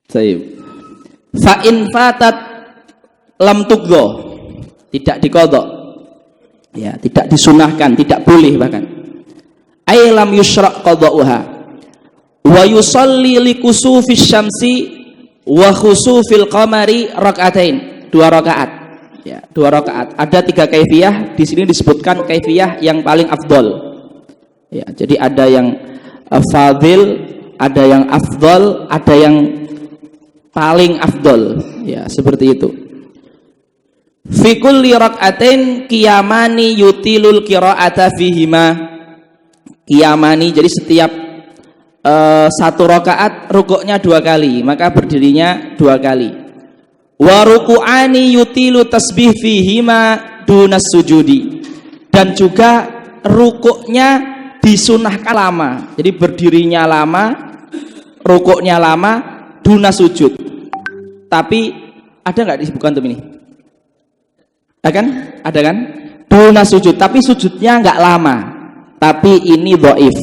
Fa in fatat lam tuqdha, tidak diqadha. Ya, tidak disunahkan, tidak boleh bahkan. Ay lam yusyra' qadha'uha. Wa yusalli li kusufis syamsi wa khusufil qamari rakaatain, 2 rakaat. Ya, 2 rakaat. Ada 3 kaifiyah, di sini disebutkan kaifiyah yang paling afdol. Ya, jadi ada yang fadil, ada yang afdol, ada yang paling afdol. Ya, seperti itu. Fi kulli rakaatain qiyamani yutilul qira'ata fihima. Qiyamani, jadi setiap 1 rakaat rukuknya 2 kali, maka berdirinya 2 kali. Wa ruku'ani yutilu tasbih fihima dunas sujudi, dan juga rukuknya disunahkan lama, jadi berdirinya lama, rukuknya lama, dunas sujud. Tapi ada nggak disebutkan tuh ini? Ada kan? Dunas sujud, tapi sujudnya nggak lama. Tapi ini dhaif.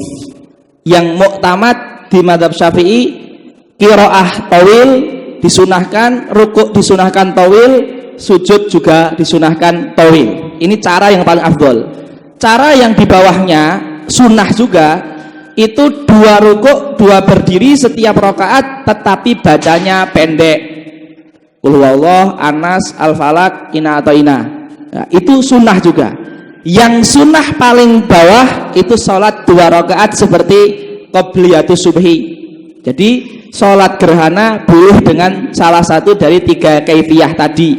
Yang muktamad di mazhab Syafi'i, qiraah tawil disunahkan, rukuk disunahkan tawil, sujud juga disunahkan tawil. Ini cara yang paling afdol. Cara yang di bawahnya sunnah juga, itu 2 rukuk, 2 berdiri setiap rakaat, tetapi bacanya pendek. Qul huwallahu, Anas, Al-Falaq, Inna Athaina. Nah, itu sunnah juga. Yang sunnah paling bawah itu sholat 2 rakaat seperti qobliyatus subhi. Jadi sholat gerhana boleh dengan salah satu dari 3 kaifiyah tadi.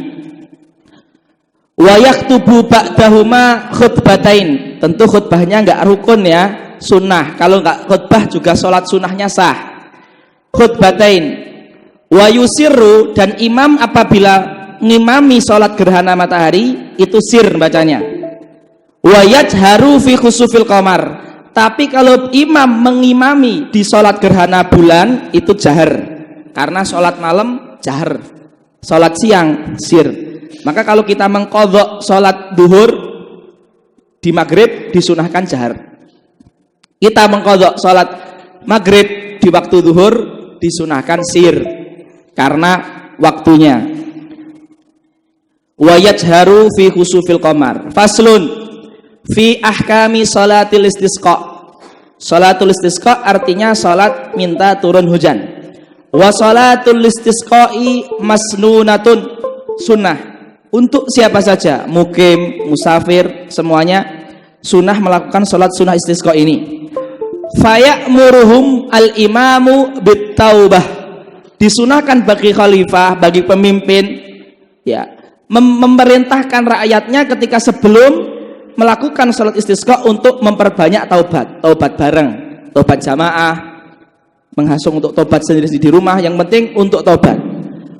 Wa yaktubu ba'dahuma khutbatain. Tentu khutbahnya enggak rukun ya, sunnah. Kalau enggak khutbah juga sholat sunnahnya sah. Khutbatain. Wa yusirru, dan imam apabila ngimami sholat gerhana matahari itu sir bacanya. Wa yajharu fi khusufil qamar. Tapi kalau imam mengimami di sholat gerhana bulan itu jahar, karena sholat malam jahar, sholat siang sir. Maka kalau kita mengqadha sholat duhur di maghrib disunahkan jahar. Kita mengqadha sholat maghrib di waktu duhur disunahkan sir karena waktunya. Wa yajharu fi khusufil qamar. Faslun fi ahkami sholatil istisqa. Sholatul istisqa artinya salat minta turun hujan. Wa sholatul istisqai masnunatun, sunnah untuk siapa saja, mukim, musafir, semuanya sunnah melakukan salat sunnah istisqa ini. Faya'muruhum al-imamu bit-taubah, disunahkan bagi khalifah, bagi pemimpin ya, memerintahkan rakyatnya ketika sebelum melakukan sholat istisqa untuk memperbanyak taubat bareng, taubat jamaah, menghasung untuk taubat sendiri di rumah, yang penting untuk taubat.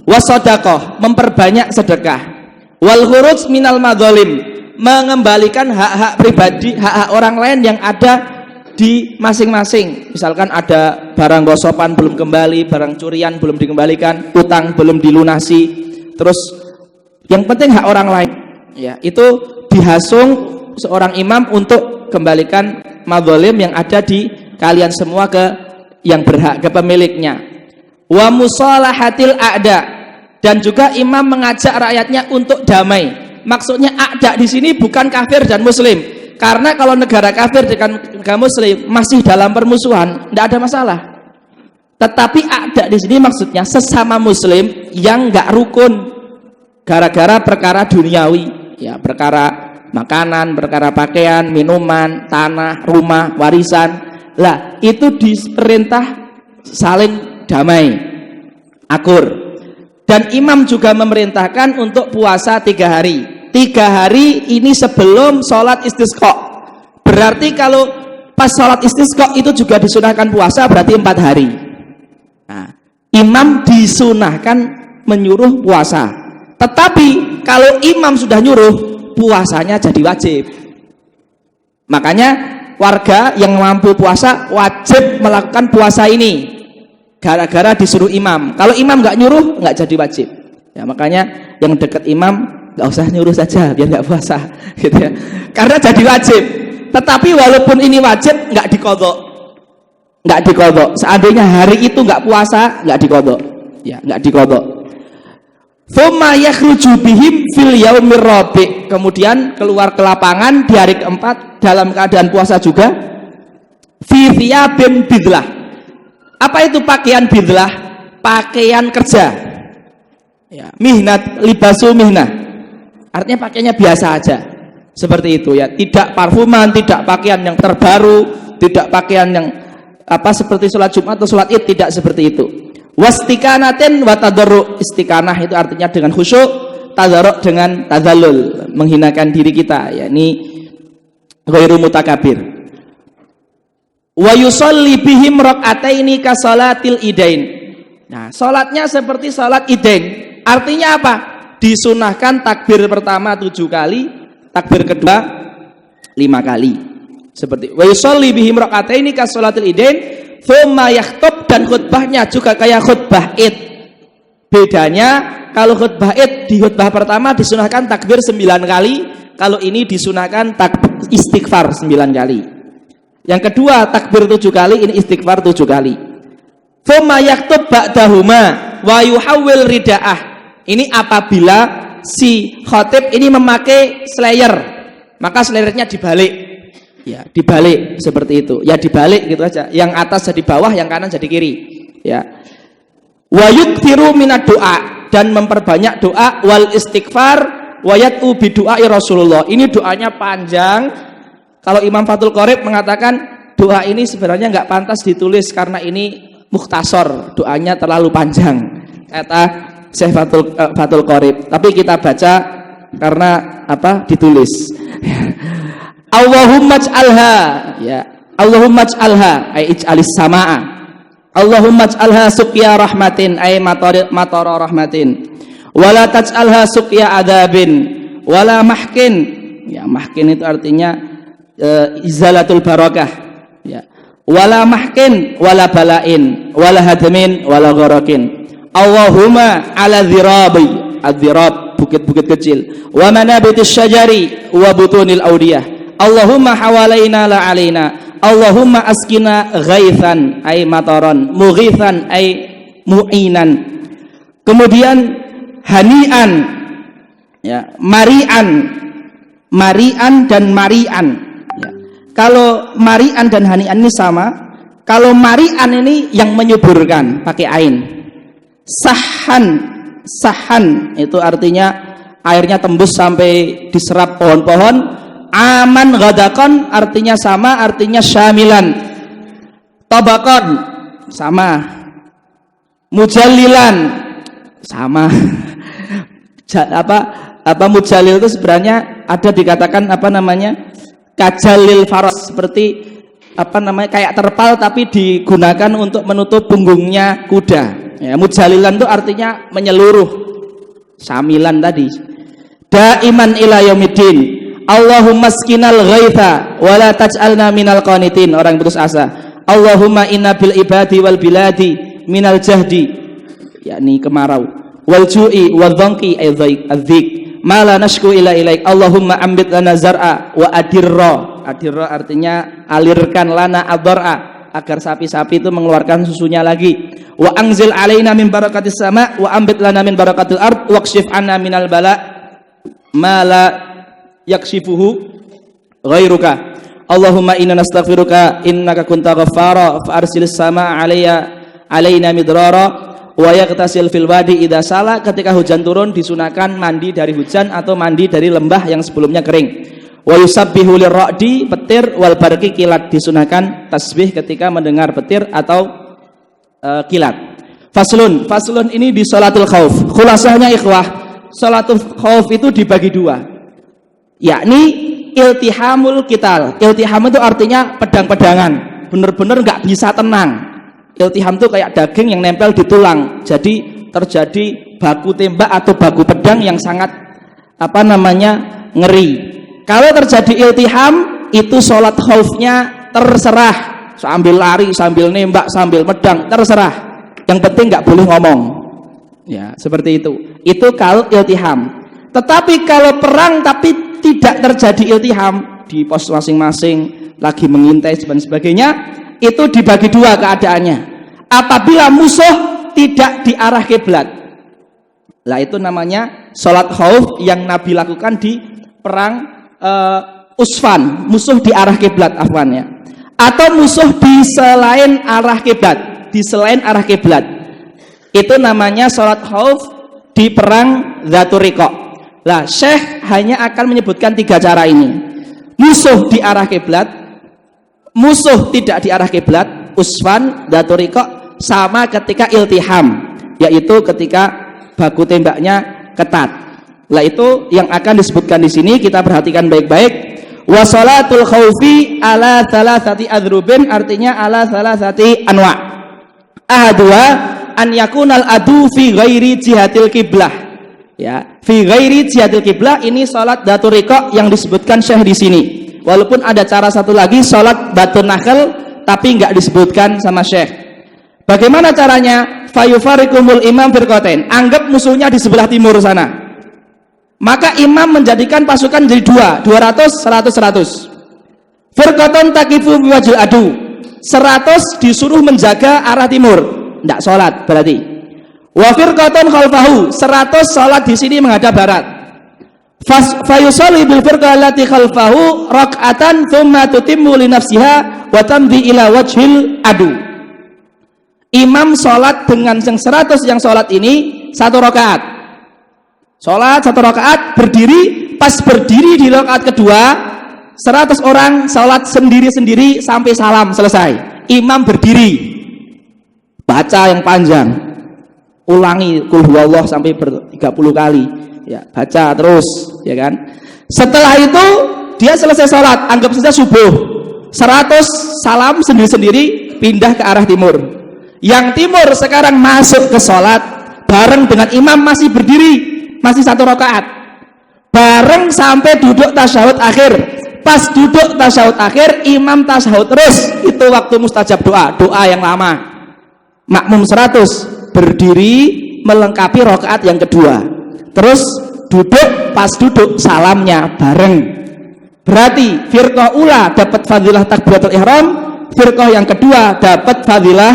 Wasadaqah, memperbanyak sedekah. Wal khuruj minal madzalim, mengembalikan hak-hak pribadi, hak-hak orang lain yang ada di masing-masing. Misalkan ada barang gosopan belum kembali, barang curian belum dikembalikan, utang belum dilunasi, terus yang penting hak orang lain ya, itu dihasung seorang imam untuk kembalikan madzalim yang ada di kalian semua ke yang berhak, ke pemiliknya. Wa musalahatil a'da, dan juga imam mengajak rakyatnya untuk damai. Maksudnya a'da di sini bukan kafir dan muslim, karena kalau negara kafir dengan negara muslim masih dalam permusuhan, tidak ada masalah. Tetapi a'da di sini maksudnya sesama muslim yang enggak rukun gara-gara perkara duniawi ya, perkara makanan, perkara pakaian, minuman, tanah, rumah, warisan. Lah, itu diperintah saling damai, akur. Dan imam juga memerintahkan untuk puasa 3 hari. 3 hari ini sebelum sholat istisqa. Berarti kalau pas sholat istisqa itu juga disunahkan puasa, berarti 4 hari. Nah, imam disunahkan menyuruh puasa. Tetapi kalau imam sudah nyuruh, puasanya jadi wajib. Makanya warga yang mampu puasa wajib melakukan puasa ini gara-gara disuruh imam. Kalau imam nggak nyuruh nggak jadi wajib ya, makanya yang dekat imam nggak usah nyuruh saja biar nggak puasa gitu ya, karena jadi wajib. Tetapi walaupun ini wajib nggak diqadha, seandainya hari itu nggak puasa nggak diqadha Ya, enggak diqadha. Tsumma yakhruju bihim fil yaumir rabi'. Kemudian keluar ke lapangan di hari keempat dalam keadaan puasa juga. Fi thiyabin bidlah. Apa itu pakaian bidlah? Pakaian kerja. Ya, mihnat libasu mihnah. Artinya pakaiannya biasa aja. Seperti itu ya. Tidak parfuman, tidak pakaian yang terbaru, tidak pakaian yang seperti sholat Jumat atau sholat Id, tidak seperti itu. Wastikanatin wa tadarru. Istiqanah itu artinya dengan khusyuk, tadarru dengan tadzallul, menghinakan diri kita, yakni ghairu mutakabir. Wa yusalli bihim rak'ataini ka salatil idain. Nah, salatnya seperti salat idain. Artinya apa? Disunahkan takbir pertama 7 kali, takbir kedua 5 kali. Seperti wa yusalli bihim rak'ataini ka salatil idain. Tsumma yakhthub, dan khutbahnya juga kayak khutbah Id. Bedanya kalau khutbah Id di khutbah pertama disunahkan takbir 9 kali, kalau ini disunahkan istighfar 9 kali. Yang kedua takbir 7 kali, ini istighfar 7 kali. Tsumma yakhthub ba'dahuma wa yuhawwil rida'ah. Ini apabila si khatib ini memakai slayer, maka slayernya dibalik. Ya, dibalik seperti itu. Ya dibalik gitu aja. Yang atas jadi bawah, yang kanan jadi kiri. Ya. Wa yukthiru minad doa, dan memperbanyak doa, wal istighfar wa yat'u bi du'ai Rasulullah. Ini doanya panjang. Kalau Imam Fathul Qorib mengatakan doa ini sebenarnya enggak pantas ditulis karena ini mukhtasar, doanya terlalu panjang. Kata Syekh Fathul Qorib. Tapi kita baca karena ditulis. Allahumma ij'alha, ya. Allahumma ij'alha ay ij'alis samaa. Allahumma ij'alha suqya rahmatin ay matara rahmatin. Wala taj'alha suqya adzabin wala mahkin. Ya, mahkin itu artinya izalatul barakah. Ya. Wala mahkin wala balain wala hadmin wala gharakin. Allahumma ala dzirabi, adzirab bukit-bukit kecil. Wa manabitis syajari wa butunil audiyah. Allahumma hawalaina la alaina. Allahumma askina ghaithan ay mataran, mughithan ay mu'inan. Kemudian hanian, ya, marian dan marian. Ya. Kalau marian dan hanian ini sama. Kalau marian ini yang menyuburkan, pakai ain. Sahan itu artinya airnya tembus sampai diserap pohon-pohon. Aman ghadakon artinya sama, artinya syamilan. Tabakon sama. Mujallilan sama. Mujallil itu sebenarnya ada dikatakan kajalil faras, seperti kayak terpal tapi digunakan untuk menutup punggungnya kuda. Ya, mujallilan itu artinya menyeluruh. Syamilan tadi. Daiman ila yaumiddin. Allahumma skinal ghaitha wa la taj'alna minal qanitin, orang putus asa. Allahumma inna bil ibadi wal biladi minal jahdi, yakni kemarau, wal ju'i wal dhanqi adzik ma la nashku ila ilaik. Allahumma ambit lana zar'a wa adirra. Adirra artinya alirkan lana adhar'a, agar sapi-sapi itu mengeluarkan susunya lagi. Wa anzil alaina min barakatis sama wa ambit lana min barakatil ard waqshif anna minal bala ma la yakshifuhu ghairuka. Allahumma inna nastaghfiruka innaka kunta ghaffara fa arsilis samaa alaina midrara wa yaghtasil fil wadi idza sala. Ketika hujan turun disunahkan mandi dari hujan atau mandi dari lembah yang sebelumnya kering. Wa yusabbihu lirra'di, petir, wal barqi, kilat. Disunahkan tasbih ketika mendengar petir atau kilat. Faslun ini di salatul khauf. Khulasahnya ikhwah, salatul khauf itu dibagi dua, yakni iltihamul qital. Iltiham itu artinya pedang-pedangan, benar-benar nggak bisa tenang. Iltiham itu kayak daging yang nempel di tulang, jadi terjadi baku tembak atau baku pedang yang sangat ngeri. Kalau terjadi iltiham, itu sholat khaufnya terserah, sambil lari, sambil nembak, sambil pedang, terserah. Yang penting nggak boleh ngomong. Ya, seperti itu. Itu kalau iltiham. Tetapi kalau perang tapi tidak terjadi iltiham, di pos masing-masing lagi mengintai dan sebagainya, itu dibagi dua keadaannya. Apabila musuh tidak di arah kiblat. Lah itu namanya sholat khauf yang Nabi lakukan di perang Usfan, musuh di arah kiblat afwan ya. Atau musuh di selain arah kiblat, di selain arah kiblat. Itu namanya sholat khauf di perang Dzatur Riqa. Lah Syekh hanya akan menyebutkan 3 cara ini. Musuh di arah kiblat, musuh tidak di arah kiblat, Usfan, Dzatur Riqa, sama ketika iltiham, yaitu ketika baku tembaknya ketat. Lah itu yang akan disebutkan di sini, kita perhatikan baik-baik. Wa sholatul khaufi ala thalathati adrubin, artinya ala thalathati anwa. Ahadua an yakunal adu fi ghairi jihatil kiblah. Ya, fi ghairi jihatil kiblah ini salat Dzatur Riqa yang disebutkan Syekh di sini. Walaupun ada cara satu lagi salat Batun Nakhl tapi enggak disebutkan sama Syekh. Bagaimana caranya? Fayufarikumul imam firqatain. Anggap musuhnya di sebelah timur sana. Maka imam menjadikan pasukan jadi 200, 100. Firqaton taqifu biwajhil adu. 100 disuruh menjaga arah timur, tidak sholat berarti. Wa firqaton khalfahu. 100 sholat di sini menghadap barat. Fayusalli bil firqah allati khalfahu rak'atan thumma tutimmu li nafsiha wa tamdi ila wajhil adu. Imam sholat dengan yang 100 yang sholat ini 1 rakaat. Sholat 1 rakaat, berdiri, pas berdiri di rakaat kedua 100 orang sholat sendiri-sendiri sampai salam selesai. Imam berdiri, baca yang panjang, ulangi qul huwallah sampai 30 kali, ya baca terus, ya kan. Setelah itu dia selesai sholat, anggap saja subuh, 100 salam sendiri-sendiri pindah ke arah timur. Yang timur sekarang masuk ke sholat bareng dengan imam, masih berdiri, masih 1 rakaat, bareng sampai duduk tasyahud akhir. Pas duduk tasyahud akhir, imam tasyahud terus. Itu waktu mustajab doa, doa yang lama. Makmum 100 berdiri melengkapi rakaat yang kedua, terus duduk, pas duduk salamnya bareng. Berarti firqah ula dapat fadilah takbiratul ihram, firqah yang kedua dapat fadilah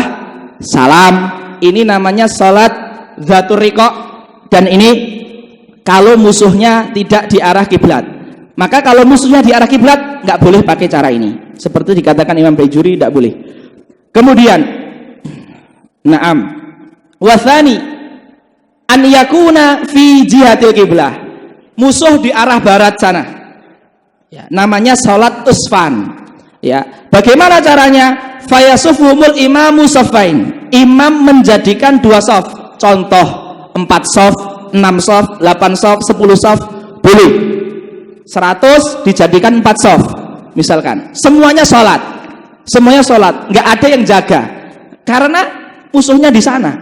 salam. Ini namanya salat Dzatur Riqa, dan ini kalau musuhnya tidak di arah kiblat. Maka kalau musuhnya di arah kiblat nggak boleh pakai cara ini. Seperti dikatakan Imam Baijuri, tidak boleh. Kemudian, na'am. Wathani an yakuna fi jihatil kiblah. Musuh di arah barat sana. Ya, namanya salat Usfan. Ya, bagaimana caranya? Fayasufuhumul imamu saffain. Imam menjadikan 2 shaf. Contoh 4 shaf, 6 shaf, 8 shaf, 10 shaf, boleh. 100 dijadikan 4 shaf. Misalkan, semuanya sholat. Semuanya sholat, nggak ada yang jaga. Karena musuhnya di sana.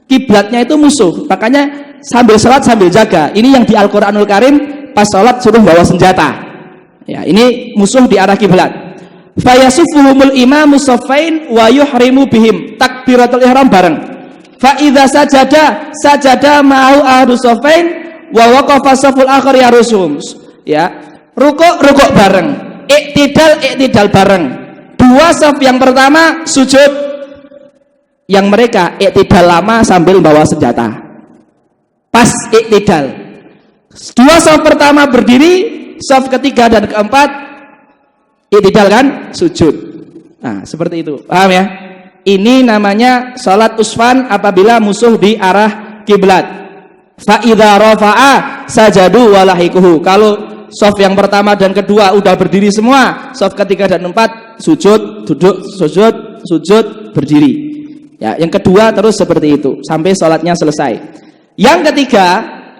Kiblatnya itu musuh. Makanya sambil sholat sambil jaga. Ini yang di Al-Qur'anul Karim, pas sholat suruh bawa senjata. Ya, ini musuh di arah kiblat. Fayasufuhumul imamu saffain wa yuhrimu bihim takbiratul ihram bareng. Fa idza sajada ma'u ahdu saffain wa waqafa saful akhir yarusuhum. Ya, rukuk bareng, iktidal bareng. 2 shaf yang pertama sujud, yang mereka iktidal lama sambil bawa senjata. Pas iktidal. 2 shaf pertama berdiri, shaf ketiga dan keempat iktidal kan, sujud. Nah, seperti itu. Paham ya? Ini namanya salat Usfan apabila musuh di arah kiblat. Fa idza rafa'a sajadu walahikuhu. Kalau shaf yang pertama dan kedua udah berdiri semua, shaf ketiga dan 4 sujud, duduk, sujud, berdiri. Ya, yang kedua terus seperti itu sampai salatnya selesai. Yang ketiga,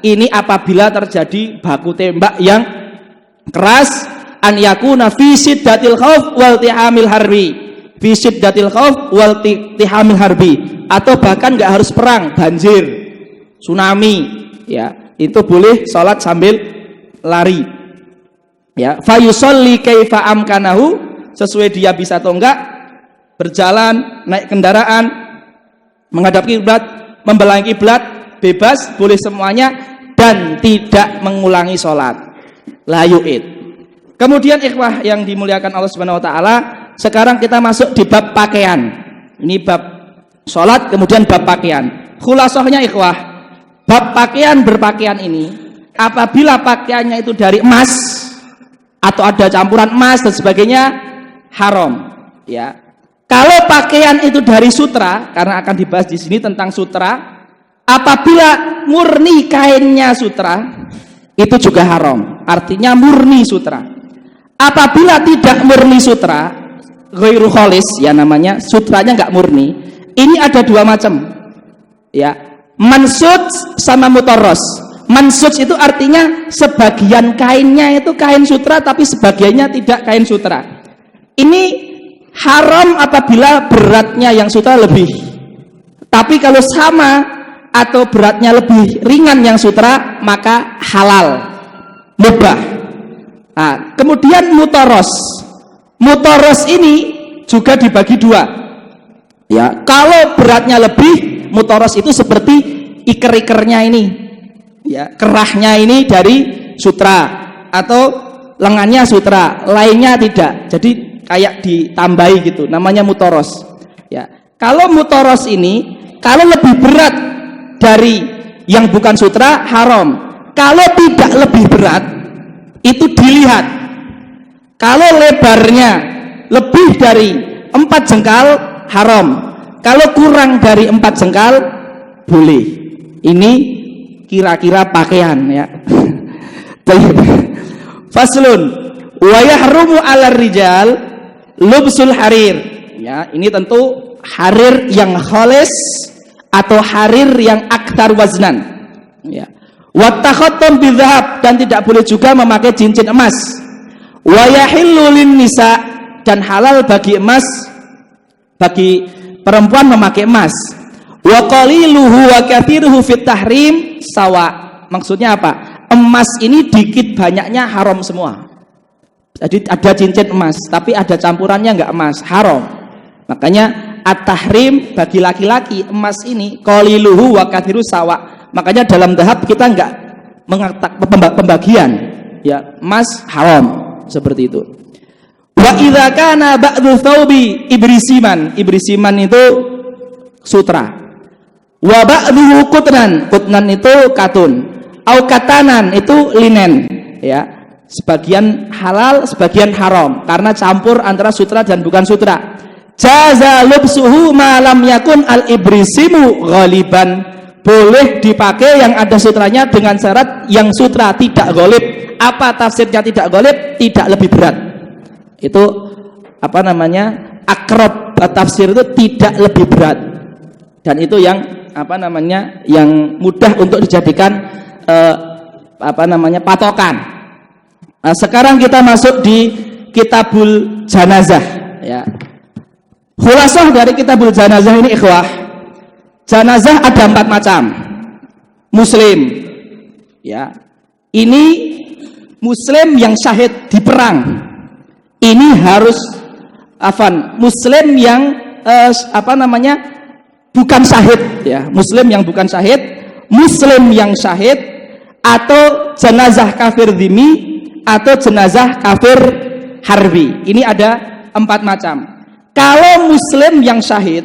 ini apabila terjadi baku tembak yang keras, an yakuna fi siddatil khauf wal tihamil harbi. Fi siddatil khauf wal tihamil harbi, atau bahkan nggak harus perang, banjir, tsunami, ya, itu boleh salat sambil lari. Ya, fayusolli kaifa amkanahu, sesuai dia bisa atau enggak, berjalan, naik kendaraan, menghadap kiblat, membelakangi kiblat, bebas, boleh semuanya, dan tidak mengulangi salat. La yu'id. Kemudian ikhwah yang dimuliakan Allah Subhanahu wa taala, sekarang kita masuk di bab pakaian. Ini bab Sholat kemudian bab pakaian. Khulasohnya ikhwah, bab pakaian berpakaian ini apabila pakaiannya itu dari emas atau ada campuran emas dan sebagainya haram, ya. Kalau pakaian itu dari sutra, karena akan dibahas di sini tentang sutra, apabila murni kainnya sutra itu juga haram, artinya murni sutra. Apabila tidak murni sutra, ghairu khalis, ya namanya sutranya nggak murni, ini ada dua macam, ya, mansud sama mutarros. Mansud itu artinya sebagian kainnya itu kain sutra tapi sebagiannya tidak kain sutra. Ini haram apabila beratnya yang sutra lebih, tapi kalau sama atau beratnya lebih ringan yang sutra maka halal, mubah. Nah, kemudian mutarros. Mutarros ini juga dibagi dua, ya. Kalau beratnya lebih, mutarros itu seperti iker-ikernya ini, ya, kerahnya ini dari sutra atau lengannya sutra, lainnya tidak, jadi kayak ditambahi gitu, namanya mutarros, ya. Kalau mutarros ini kalau lebih berat dari yang bukan sutra haram. Kalau tidak lebih berat itu dilihat. Kalau lebarnya lebih dari 4 jengkal haram. Kalau kurang dari 4 jengkal boleh. Ini kira-kira pakaian, ya. Faslun wa yahrumu 'alar rijal lubsul harir. Ya, ini tentu harir yang khalis atau harir yang aktar waznan, ya. Wa takhattam bidzahab, dan tidak boleh juga memakai cincin emas. Wa yahillu lin nisa, dan halal bagi emas, bagi perempuan memakai emas. Wa qaliluhu wa kathiruhu fit tahrim sawa. Maksudnya apa? Emas ini dikit banyaknya haram semua. Jadi ada cincin emas tapi ada campurannya enggak emas, haram. Makanya at-tahrim bagi laki-laki emas ini qaliluhu wa kathiru sawa. Makanya dalam dhahab kita enggak mengatakan pembagian, ya, emas haram seperti itu. Wa idza kana ba'du thawbi ibrisiman. Ibrisiman itu sutra. Wa ba'duhu qutnan. Qutnan itu katun. Au katanan itu linen, ya. Sebagian halal, sebagian haram karena campur antara sutra dan bukan sutra. Jaza lubsuhu ma lam yakun al-ibrisimu ghaliban. Boleh dipakai yang ada sutranya dengan syarat yang sutra tidak ghalib. Apa tafsirnya tidak ghalib? Tidak lebih berat. Itu apa namanya? Akrab tafsir itu tidak lebih berat. Dan itu yang apa namanya? Yang mudah untuk dijadikan apa namanya? Patokan. Nah, sekarang kita masuk di Kitabul Janazah, ya. Khulasah dari Kitabul Janazah ini ikhwah, janazah ada 4 macam. Muslim, ya. Ini muslim yang syahid di perang. Ini harus muslim yang apa namanya? Bukan syahid, ya. Muslim yang bukan syahid, muslim yang syahid, atau jenazah kafir dhimmi atau jenazah kafir harbi. Ini ada 4 macam. Kalau muslim yang syahid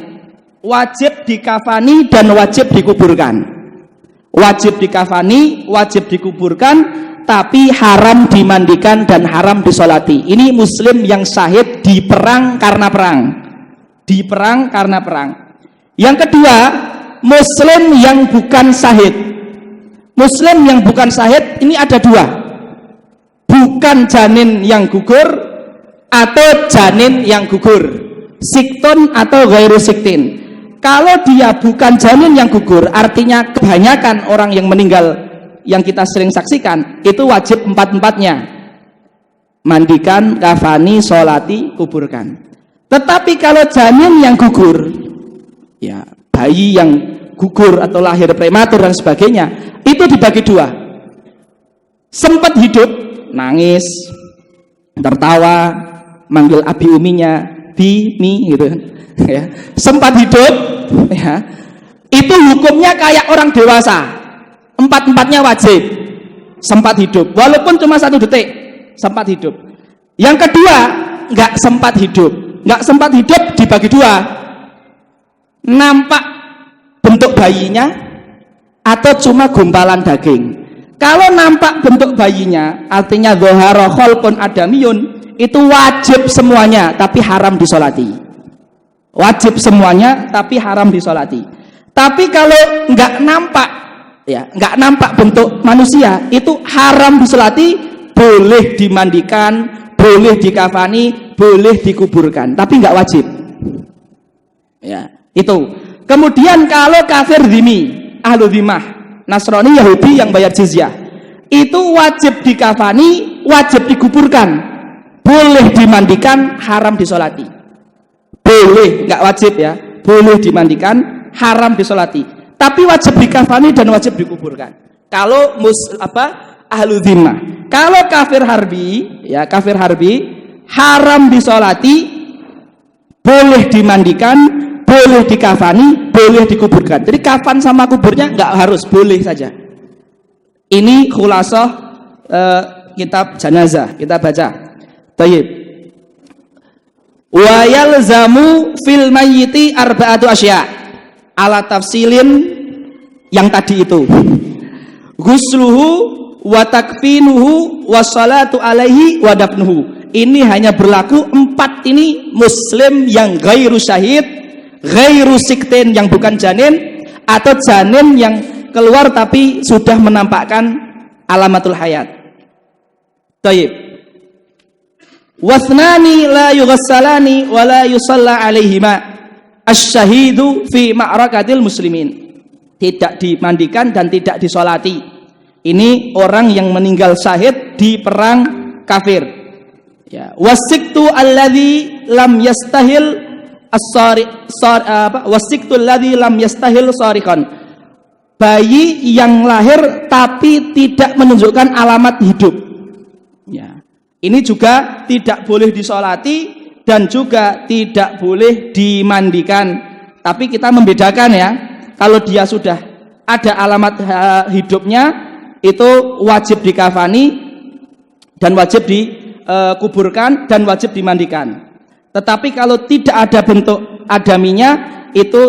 wajib dikafani dan wajib dikuburkan. Wajib dikafani, wajib dikuburkan, tapi haram dimandikan dan haram disolati. Ini muslim yang syahid di perang karena perang. Di perang karena perang. Yang kedua, muslim yang bukan syahid. Muslim yang bukan syahid ini ada 2. Bukan janin yang gugur atau janin yang gugur. Sikton atau ghairu siktin. Kalau dia bukan janin yang gugur, artinya kebanyakan orang yang meninggal yang kita sering saksikan itu wajib 4-4-nya. Mandikan, kafani, sholati, kuburkan. Tetapi kalau janin yang gugur, ya, bayi yang gugur atau lahir prematur dan sebagainya, itu dibagi 2. Sempat hidup, nangis, tertawa, manggil abi uminya, mi gitu, ya. Sempat hidup, ya, itu hukumnya kayak orang dewasa. 4-4-nya wajib. Sempat hidup, walaupun cuma 1 detik, sempat hidup. Yang kedua, nggak sempat hidup. Nggak sempat hidup dibagi 2. nampak bentuk bayinya atau cuma gumpalan daging. Kalau nampak bentuk bayinya, artinya dhahara khalqun adamiyun, itu wajib semuanya tapi haram disolati. Wajib semuanya tapi haram disolati. Tapi kalau nggak nampak, ya nggak nampak bentuk manusia, itu haram disolati, boleh dimandikan, boleh dikafani, boleh dikuburkan, tapi nggak wajib. Ya, itu. Kemudian kalau kafir dhimmi, ahlu dhimmah, Nasrani, Yahudi yang bayar jizyah, itu wajib dikafani, wajib dikuburkan, boleh dimandikan, haram disolati. Boleh, nggak wajib ya, boleh dimandikan, haram disolati. Tapi wajib dikafani dan wajib dikuburkan. Kalau ahlu dhimmah. Kalau kafir harbi, ya kafir harbi, haram disolati, boleh dimandikan, boleh dikafani, boleh dikuburkan. Jadi kafan sama kuburnya nggak harus, boleh saja. Ini khulasah kitab janazah, kita baca. Tayyib. Wa yalzamu fil mayyiti arba'atu asya. Ala tafsilin yang tadi itu. Ghusluhu wa takfinuhu wa salatu alaihi wa dafnuhu. Ini hanya berlaku 4 ini muslim yang ghairu syahid, ghairu siktin yang bukan janin, atau janin yang keluar tapi sudah menampakkan alamatul hayat. Tayyib. Wasnani la yughassalani wa la yusalla alaihima asy-syahidu fi ma'rakatil muslimin. Tidak dimandikan dan tidak disolati. Ini orang yang meninggal syahid di perang kafir. Ya, wasiktu alladzi lam yastahil wasiktu alladzi lam yastahil sarikan. Bayi yang lahir tapi tidak menunjukkan alamat hidup. Ya. Ini juga tidak boleh disolati dan juga tidak boleh dimandikan. Tapi kita membedakan ya. Kalau dia sudah ada alamat hidupnya, itu wajib dikafani dan wajib dikuburkan dan wajib dimandikan. Tetapi kalau tidak ada bentuk adaminya, itu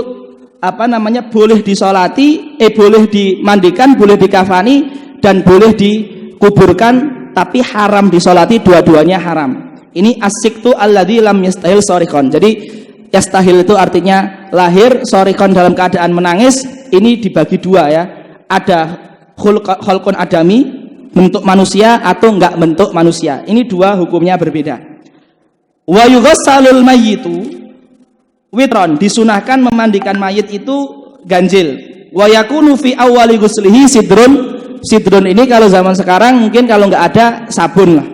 boleh disolati, boleh dimandikan, boleh dikafani dan boleh dikuburkan, tapi haram disolati, dua-duanya haram. Ini asiktu alladzi lam yastahil sorikon. Jadi yastahil itu artinya lahir, sorikon dalam keadaan menangis. Ini dibagi dua ya. Ada khalqun adami, bentuk manusia atau enggak bentuk manusia. Ini dua hukumnya berbeda. Wa yughassalul mayyitu witron, disunahkan memandikan mayit itu ganjil. Wa yakunu fi awwali ghuslihi sidrun. Sidrun ini kalau zaman sekarang mungkin kalau enggak ada sabun lah.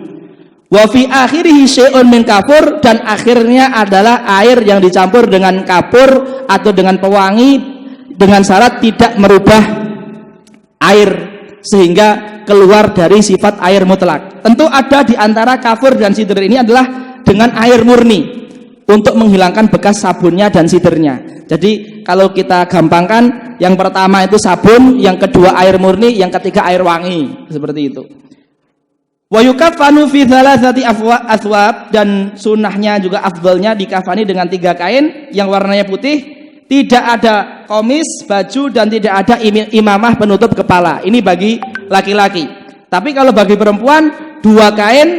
Wa fi akhirihi syai'un min kafur, dan akhirnya adalah air yang dicampur dengan kapur atau dengan pewangi, dengan syarat tidak merubah air sehingga keluar dari sifat air mutlak. Tentu ada di antara kafur dan sidr ini adalah dengan air murni untuk menghilangkan bekas sabunnya dan sidernya. Jadi kalau kita gampangkan, yang pertama itu sabun, yang kedua air murni, yang ketiga air wangi, seperti itu. Wa yukaffanu fi thalathati athwab, dan sunnahnya juga afdalnya dikafani dengan 3 kain yang warnanya putih, tidak ada komis, baju, dan tidak ada imamah penutup kepala. Ini bagi laki-laki. Tapi kalau bagi perempuan 2 kain,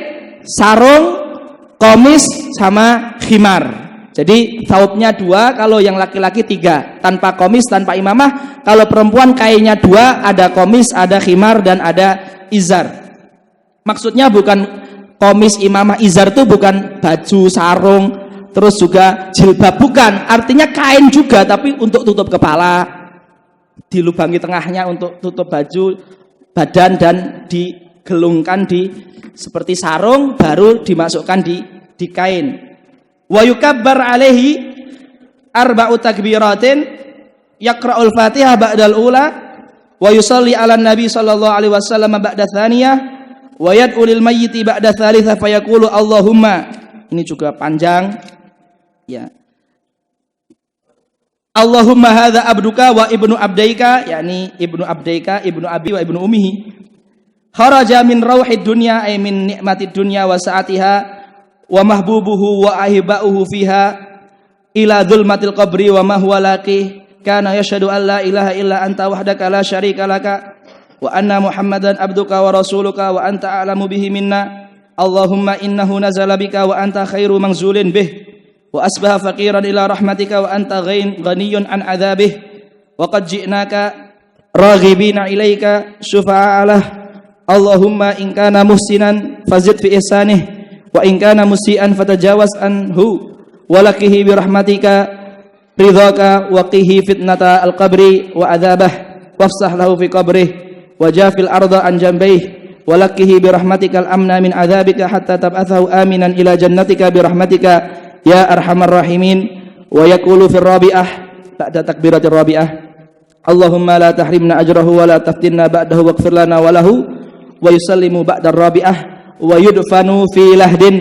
sarung, komis sama khimar. Jadi saubnya 2, kalau yang laki-laki 3, tanpa komis, tanpa imamah. Kalau perempuan kainnya 2, ada komis, ada khimar, dan ada izar. Maksudnya bukan komis, imamah, izar itu bukan baju, sarung, terus juga jilbab, bukan. Artinya kain juga, tapi untuk tutup kepala, dilubangi tengahnya untuk tutup baju, badan, dan digelungkan di seperti sarung, baru dimasukkan di kain. Wa yukabbar alaihi arba'u takbiratin, yaqra'ul Fatihah ba'dal ula, wa yusalli 'alan nabi sallallahu alaihi wasallam ba'da tsaniyah, wa yad'u lil mayyiti ba'da tsalitsah fa yaqulu Allahumma. Ini juga panjang ya. Allahumma hadza abduka wa ibnu abdaika, yakni ibnu abdaika, ibnu abi wa ibnu ummihi, kharaja min rauhid dunya ay min nikmatid dunya wa sa'atiha wa mahbubuhu wa ahibauhu fiha ila dzulmatil qabri wa ma huwa laqih kana yashhadu an la ilaha illa anta wahdaka la syarika laka wa anna muhammadan abduka wa rasuluka wa anta a'lamu bihi minna Allahumma innahu nazala bika wa anta khairu manzulin bih wa asbaha faqiran ila rahmatika wa anta ghaniyun an adzabih wa qad ji'naka raghibina ilaika syufa'alah Allahumma in kana muhsinan fazid fi ihsanih wa in kana musian fatajawaz anhu walakihi bi rahmatika ridhaka wa qihi fitnata al-qabri wa adzabah wafsah lahu fi qabrih wa jafil arda an jambayh walakihi bi rahmatikal amna min adzabika hatta tab'athahu aminan ila jannatika bi rahmatika ya arhamar rahimin wa yaqulu fir rabi'ah ba'da takbiratir rabi'ah Allahumma la tahrimna ajrahu wa la taftinna ba'dahu waghfir lana wa lahu wa yusallimu ba'da rabi'ah wa yudfanu fi lahdin.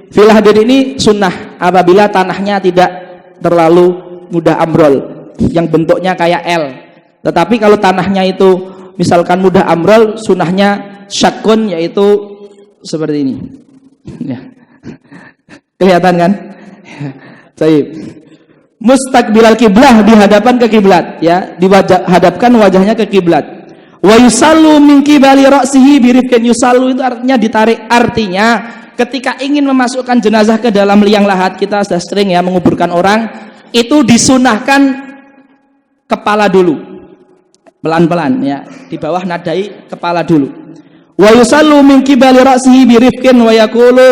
Fi lahdin ini sunnah apabila tanahnya tidak terlalu mudah ambrol yang bentuknya kayak L. Tetapi kalau tanahnya itu misalkan mudah ambrol, sunnahnya syakun, yaitu seperti ini ya. Kelihatan kan? Baik. Mustaqbilal kiblah, dihadapan ke kiblat ya, dihadapkan wajahnya ke kiblat. Wa yusallu min qibali ra'sihi birifqin, yusallu itu artinya ditarik, artinya ketika ingin memasukkan jenazah ke dalam liang lahat, kita sudah sering ya menguburkan orang, itu disunahkan kepala dulu. Pelan-pelan ya, di bawah nadai kepala dulu. Wa yusallu min qibali ra'sihi birifqin wa yaqulu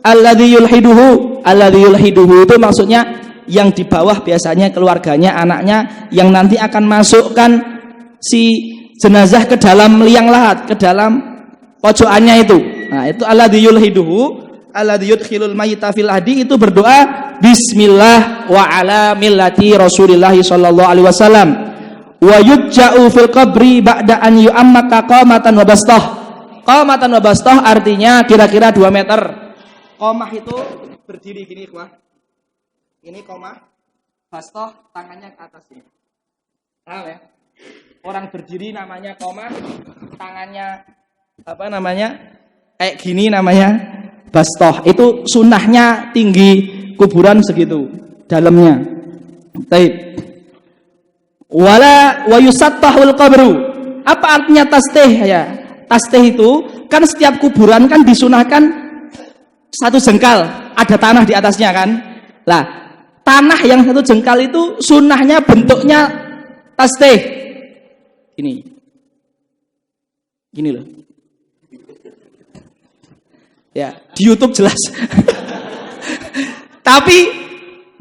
alladzi yulhiduhu. Alladzi yulhiduhu itu maksudnya yang di bawah biasanya keluarganya, anaknya yang nanti akan masukkan si jenazah ke dalam liang lahat, ke dalam pojokannya itu. Nah, itu alladzi yulhiduhu, alladzi yudkhilul mayyita fil hadi, itu berdoa bismillah wa ala millati Rasulillah sallallahu alaihi wasallam. Wa yujja'u fil qabri ba'da an yu'ammaka qamatan wa bastah. Qamatan wa bastah artinya kira-kira 2 meter. Qamah itu berdiri gini, ikhwah. Ini qamah, bastah tangannya ke atas ini. Tahu ya? Orang berdiri namanya qamah, tangannya apa namanya? Kayak gini namanya bastah. Itu sunnahnya tinggi kuburan segitu dalamnya. Baik. Wala wa yusattahul qabru. Apa artinya tasbih ya? Tasbih itu kan setiap kuburan kan disunahkan 1 jengkal, ada tanah di atasnya kan. Lah, tanah yang 1 jengkal itu sunnahnya bentuknya tasbih. Gini loh. Ya, di YouTube jelas. Tapi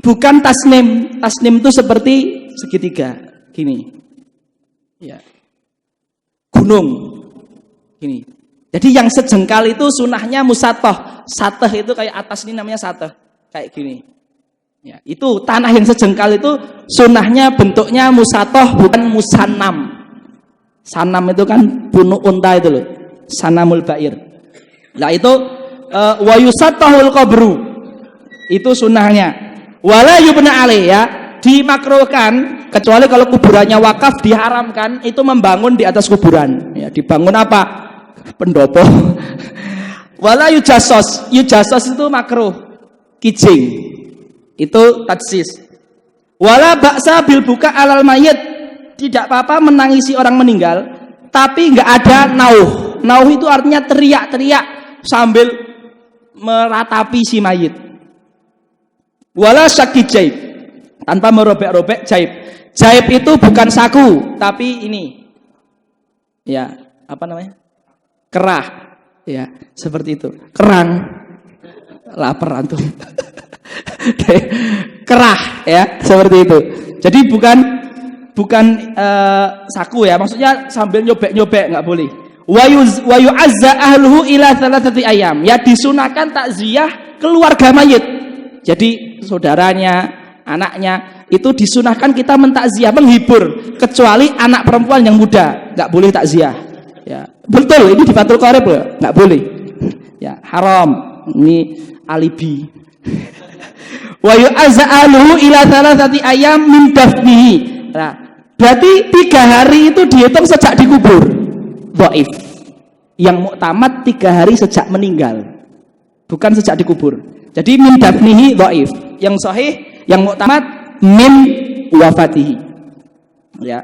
bukan tasnim. Tasnim itu seperti segitiga. Gini, ya, gunung, gini. Jadi yang sejengkal itu sunahnya musatoh. Sateh itu kayak atas ini namanya sateh, kayak gini. Ya, itu tanah yang sejengkal itu sunahnya bentuknya musatoh, bukan musanam. Sanam itu kan bunuh unta itu loh, sanamul bair. Nah itu wa yusatahul qabru, itu sunahnya. Wala yubna alaih ya, dimakruhkan kecuali kalau kuburannya wakaf, diharamkan itu membangun di atas kuburan ya. Dibangun apa? Pendopo. Wala yujassos, yujassos itu makruh, kijing itu tajsis. Wala ba'sa bil buka alal mayit, tidak apa-apa menangisi orang meninggal tapi nggak ada nauh. Nauh itu artinya teriak-teriak sambil meratapi si mayit. Wala syakki jaib, tanpa merobek-robek jaib. Jaib itu bukan saku, tapi ini, ya apa namanya, kerah, ya seperti itu. Kerang, lapar antum. Kerah, ya seperti itu. Jadi bukan saku ya, maksudnya sambil nyobek-nyobek nggak boleh. Wa yu'azza ahluhu ila 3 ayam. Ya disunahkan takziah keluarga mayit. Jadi saudaranya, anaknya itu disunahkan kita mentakziah, menghibur, kecuali anak perempuan yang muda nggak boleh takziah. Ya, betul, ini di Fathul Qorib loh, nggak boleh. Ya, haram. Ini alibi. Wa yu'azza ahluhu ila 3 ayam min dafnihi. Nah, berarti 3 hari itu dihitung sejak dikubur. Dhaif. Yang muktamad 3 hari sejak meninggal, bukan sejak dikubur. Jadi min dafnihi dhaif. Yang sahih Yang muktamad min wafatihi. Ya.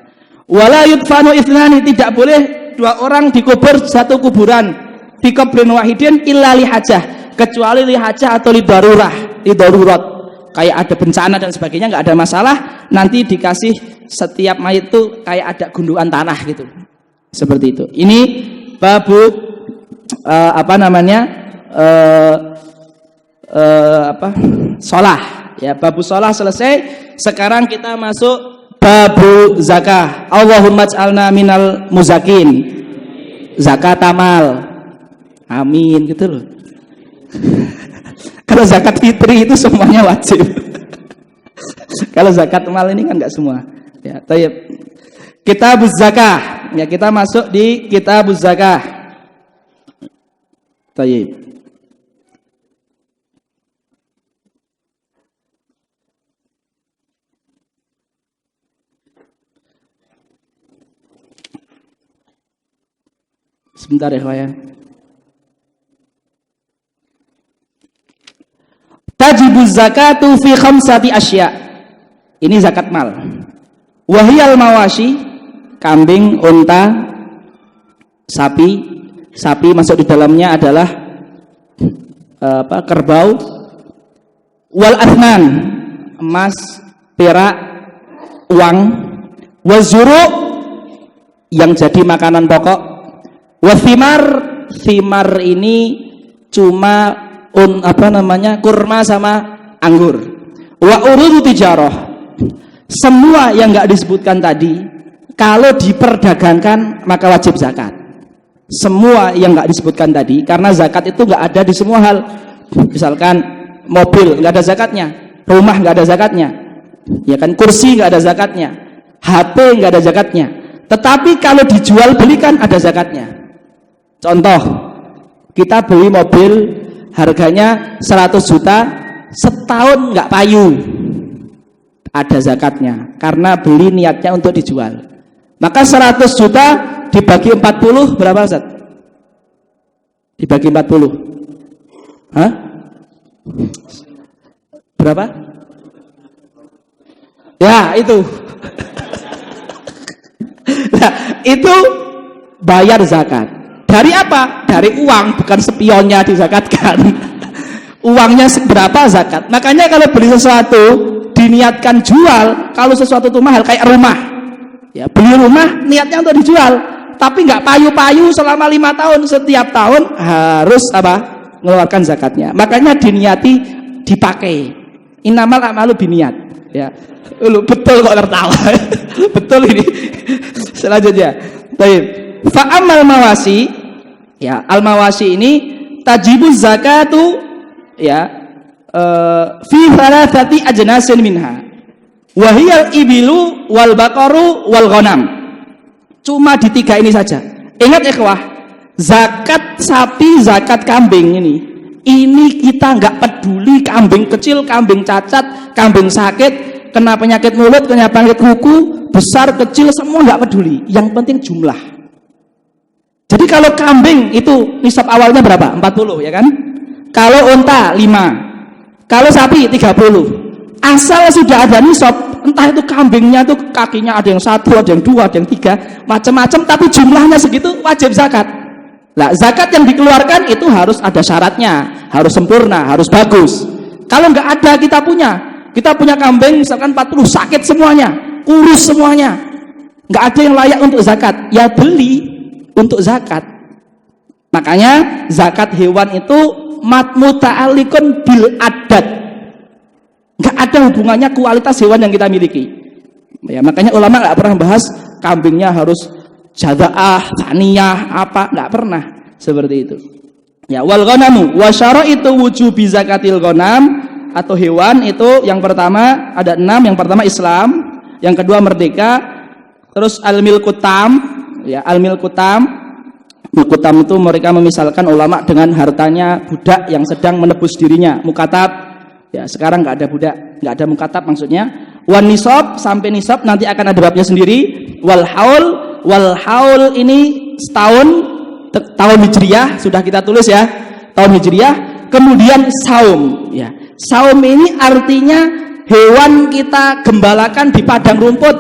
Wala yudfanu ithnani, tidak boleh dua orang dikubur satu kuburan fi qabrin wahidin illa li hajah, kecuali li hajah atau li darurat. Kayak ada bencana dan sebagainya nggak ada masalah, nanti dikasih setiap mayit itu kayak ada gundukan tanah gitu. Seperti itu. Ini babu sholah ya, babu sholah selesai. Sekarang kita masuk babu zakah. Allahumma ij'alna minal muzakin, zakat amal, amin gitu loh. Kalau zakat fitri itu semuanya wajib. Kalau zakat mal ini kan nggak semua ya. Kitabuz zakah ya, kita masuk di kitabuz zakah. Tayyib. Sebentar ya. Tajibuz zakatu fi khamsati asya. Ini zakat mal. Wahiyal mawashi, kambing, unta, sapi. Sapi masuk di dalamnya adalah kerbau. Wal athnan, emas, perak, uang. Wazuru, yang jadi makanan pokok. Wathimar, thimar ini cuma kurma sama anggur. Wa urudu tijarah, semua yang nggak disebutkan tadi kalau diperdagangkan maka wajib zakat. Semua yang nggak disebutkan tadi, karena zakat itu nggak ada di semua hal. Misalkan mobil nggak ada zakatnya, rumah nggak ada zakatnya, ya kan, kursi nggak ada zakatnya, HP nggak ada zakatnya. Tetapi kalau dijual belikan ada zakatnya. Contoh, kita beli mobil harganya 100 juta, setahun nggak payu, ada zakatnya, karena beli niatnya untuk dijual. Maka 100 juta dibagi 40 berapa Ustaz? Dibagi 40. Hah? Berapa? Ya, itu. Nah, itu bayar zakat. Dari apa? Dari uang, bukan spionnya dizakatkan. Uangnya berapa zakat. Makanya kalau beli sesuatu diniatkan jual, kalau sesuatu itu mahal kayak rumah. Ya, beli rumah niatnya untuk dijual, tapi nggak payu-payu selama 5 tahun, setiap tahun harus mengeluarkan zakatnya. Makanya diniati dipakai. Innamal a'malu binniyat. Ya, betul kok tertawa. Betul ini. Selanjutnya, baik. Fa'amal mawasi, ya, al mawasi ini tajibuz zakatu, ya, fi thalathati ajnasin minha. Wahiyal ibilu wal baqaru wal ghanam. Cuma di 3 ini saja. Ingat ikhwah, zakat sapi, zakat kambing ini kita nggak peduli kambing kecil, kambing cacat, kambing sakit, kena penyakit mulut, kena penyakit kuku, besar kecil semua nggak peduli. Yang penting jumlah. Jadi kalau kambing itu nisab awalnya berapa? 40 ya kan? Kalau unta 5. Kalau sapi 30. Asal sudah ada nisab, entah itu kambingnya tuh kakinya ada yang 1, ada yang 2, ada yang 3, macam-macam, tapi jumlahnya segitu wajib zakat. Nah, zakat yang dikeluarkan itu harus ada syaratnya, harus sempurna, harus bagus. Kalau nggak ada, kita punya kambing misalkan 40, sakit semuanya, kurus semuanya, nggak ada yang layak untuk zakat, ya beli untuk zakat. Makanya zakat hewan itu muta'alliqun bil adat. Nggak ada hubungannya kualitas hewan yang kita miliki. Ya, makanya ulama nggak pernah bahas kambingnya harus jadaah, saniyah, apa, nggak pernah seperti itu. Ya, wal ghanamu wa syaraitu wujubi zakatil ghanam, atau hewan itu yang pertama ada 6. Yang pertama Islam, yang kedua merdeka, terus al-milkutam, ya, al-milkutam. Milkutam itu mereka memisalkan ulama dengan hartanya budak yang sedang menebus dirinya, mukatab. Ya, sekarang nggak ada budak, nggak ada mukatab maksudnya. Wan nisab, sampai nisab nanti akan ada babnya sendiri. Wal haul ini setahun, tahun hijriyah sudah kita tulis ya, tahun hijriyah. Kemudian saum, ya, saum ini artinya hewan kita gembalakan di padang rumput,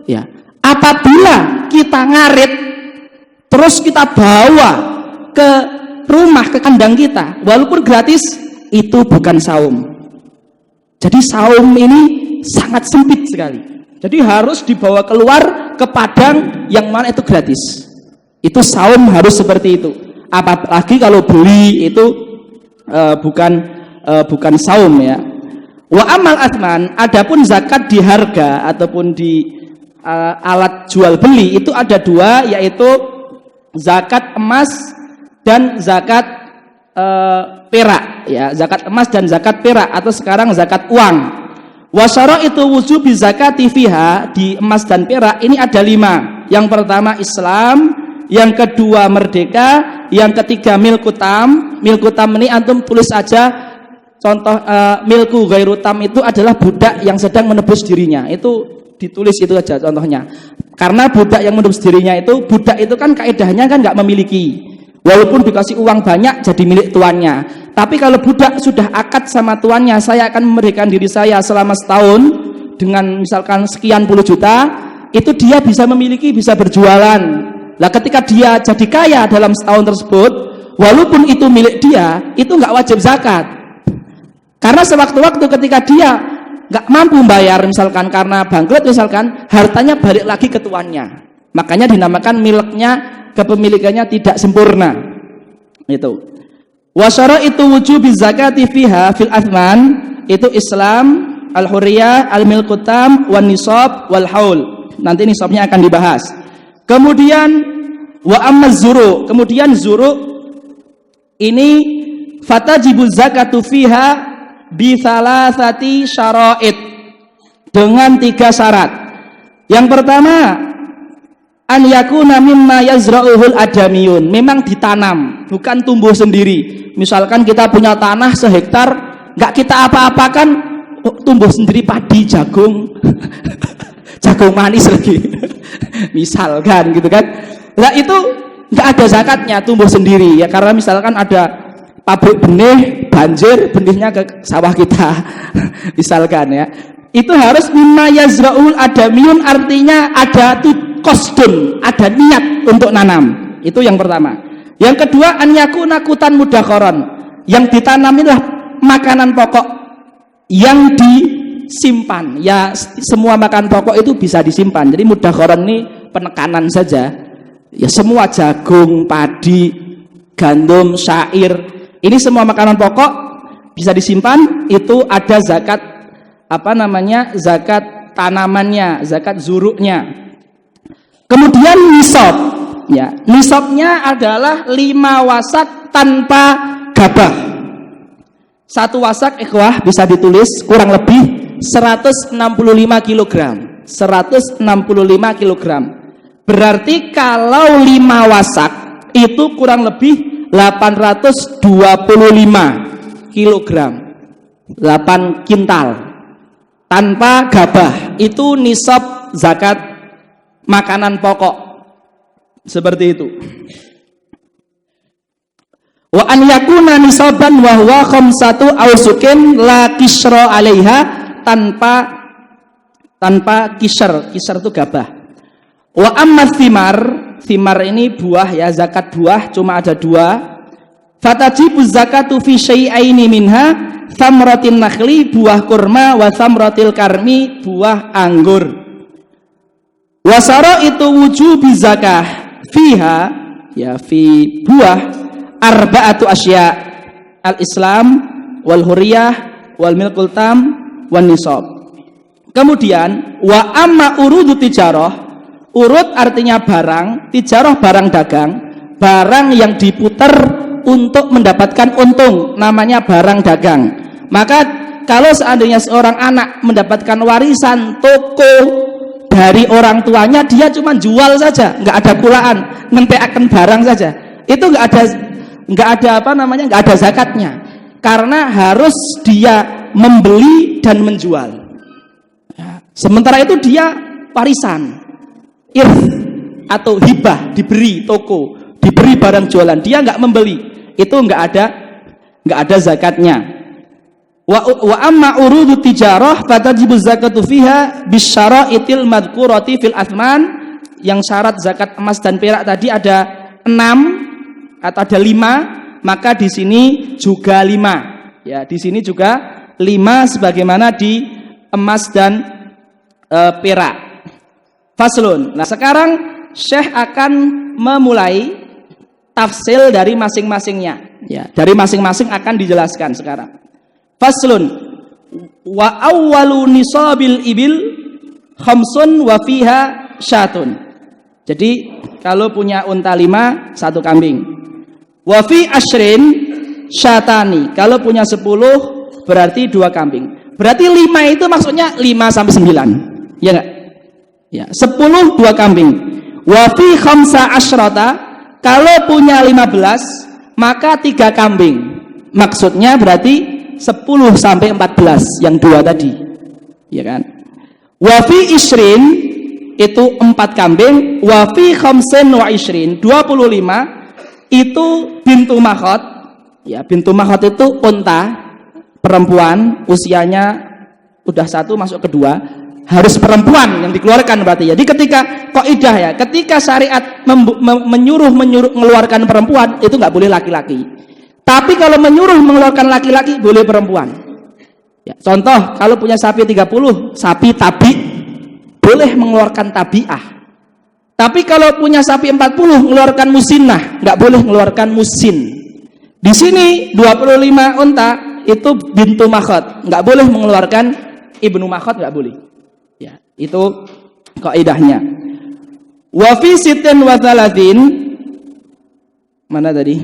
ya, apabila kita ngarit terus kita bawa ke rumah, ke kandang kita, walaupun gratis, itu bukan saum. Jadi saum ini sangat sempit sekali. Jadi harus dibawa keluar ke padang yang mana itu gratis. Itu saum harus seperti itu. Apalagi kalau beli itu bukan saum, ya. Wa amal athman, adapun zakat di harga ataupun di alat jual beli itu ada dua, yaitu zakat emas dan zakat perak, ya, zakat emas dan zakat perak, atau sekarang zakat uang. Wasyara itu wujubi zakati fiha, di emas dan perak ini ada 5. Yang pertama Islam, yang kedua merdeka, yang ketiga milkutam. Milkutam ini antum tulis aja contoh, milku ghairu tam itu adalah budak yang sedang menebus dirinya. Itu ditulis itu aja contohnya. Karena budak yang menebus dirinya itu, budak itu kan kaidahnya kan nggak memiliki. Walaupun dikasih uang banyak jadi milik tuannya. Tapi kalau budak sudah akad sama tuannya, saya akan memberikan diri saya selama setahun dengan misalkan sekian puluh juta, itu dia bisa memiliki, bisa berjualan. Lah ketika dia jadi kaya dalam setahun tersebut, walaupun itu milik dia, itu nggak wajib zakat. Karena sewaktu-waktu ketika dia nggak mampu bayar, misalkan karena bangkrut misalkan, hartanya balik lagi ke tuannya. Makanya dinamakan miliknya, kepemilikannya tidak sempurna. Itu. Wasyara itu wujubi zakati fiha fil athman, itu Islam, al-hurriyah, al-milkutam, wan nisab, wal haul. Nanti nisabnya akan dibahas. Kemudian wa ammaz zuru, kemudian zuru ini fatajibu zakatu fiha bi thalathati syara'id, dengan 3 syarat. Yang pertama, an yakuna mimma yazra'uhul adamiyun, memang ditanam, bukan tumbuh sendiri. Misalkan kita punya tanah sehektar, nggak kita apa-apakan, tumbuh sendiri padi, jagung, jagung manis lagi, misalkan gitu kan. Nah itu nggak ada zakatnya, tumbuh sendiri, ya, karena misalkan ada pabrik benih, banjir, benihnya ke sawah kita, misalkan, ya. Itu harus mimma yazra'ul adamiyun, artinya ada kosdun, ada niat untuk nanam. Itu yang pertama. Yang kedua, an yakuna kutan mudakharon, yang ditanam inilah makanan pokok yang disimpan. Ya, semua makan pokok itu bisa disimpan. Jadi mudakharon ini penekanan saja. Ya, semua jagung, padi, gandum, syair, ini semua makanan pokok bisa disimpan. Itu ada zakat, zakat tanamannya, zakat zuruknya. Kemudian nisab, ya, nisabnya adalah 5 wasak tanpa gabah. 1 wasak, ikhwah, bisa ditulis kurang lebih 165 kg. 165 kg. Berarti kalau 5 wasak itu kurang lebih 825 kg. 8 kintal. Tanpa gabah. Itu nisab zakat makanan pokok, seperti itu. Wa an yakuna nisaban wa huwa khamsatu ausukin la kisra 'alaiha, tanpa kisar. Kisar itu gabah. Wa amma thimar ini buah, ya, zakat buah cuma ada 2. Fatajibu zakatu fi syai'aini minha, thamratin nakhli, buah kurma, wa thamratil karmi, buah anggur. Wasara itu wujubi zakah fiha, ya, fi buah, arba'atu asya, al-islam, wal hurriyah, wal milkul tam, wan nisab. Kemudian wa amma urudu tijarah, urut artinya barang, tijarah barang dagang, barang yang diputar untuk mendapatkan untung, namanya barang dagang. Maka kalau seandainya seorang anak mendapatkan warisan toko dari orang tuanya, dia cuma jual saja, nggak ada pulaan, ngenteaken barang saja, itu nggak ada zakatnya, karena harus dia membeli dan menjual. Ya. Sementara itu dia warisan, atau hibah, diberi toko, diberi barang jualan, dia nggak membeli, itu nggak ada zakatnya. Wa amma urudu tijarah fatajibu zakatu fiha bisyara'itil madhkurati fil athman. Yang syarat zakat emas dan perak tadi ada 6 atau ada 5, maka di sini juga 5. Ya, di sini juga 5 sebagaimana di emas dan perak. Faslun. Nah, sekarang Syekh akan memulai tafsil dari masing-masingnya. Ya, dari masing-masing akan dijelaskan sekarang. Faslun. Wa awwalu nisabil ibil khamsun wa fiha syatun. Jadi kalau punya unta 5, 1 kambing. Wa fi asyrin syatani. Kalau punya 10 berarti 2 kambing. Berarti 5 itu maksudnya 5 sampai 9. Ya enggak? Ya, 10 2 kambing. Wa fi khamsa asyrata, kalau punya 15 maka 3 kambing. Maksudnya berarti 10 sampai 14 yang 2 tadi. Ya kan? Wa fi isrin itu 4 kambing, wa fi khamsin wa isrin 25 itu bintu makhot. Ya, bintu makhot itu unta perempuan, usianya udah 1 masuk ke 2, harus perempuan yang dikeluarkan berarti. Jadi ketika kaidah ya, ketika syariat menyuruh mengeluarkan perempuan itu nggak boleh laki-laki. Tapi kalau menyuruh mengeluarkan laki-laki boleh perempuan. Ya, contoh kalau punya sapi 30, sapi tabi boleh mengeluarkan tabiah. Tapi kalau punya sapi 40 mengeluarkan musinnah, nggak boleh mengeluarkan musin. Di sini 25 unta itu bintu makhot, nggak boleh mengeluarkan ibnu makhot, nggak boleh. Ya, itu kaidahnya. Wa fi sittin wa thalathin, mana tadi?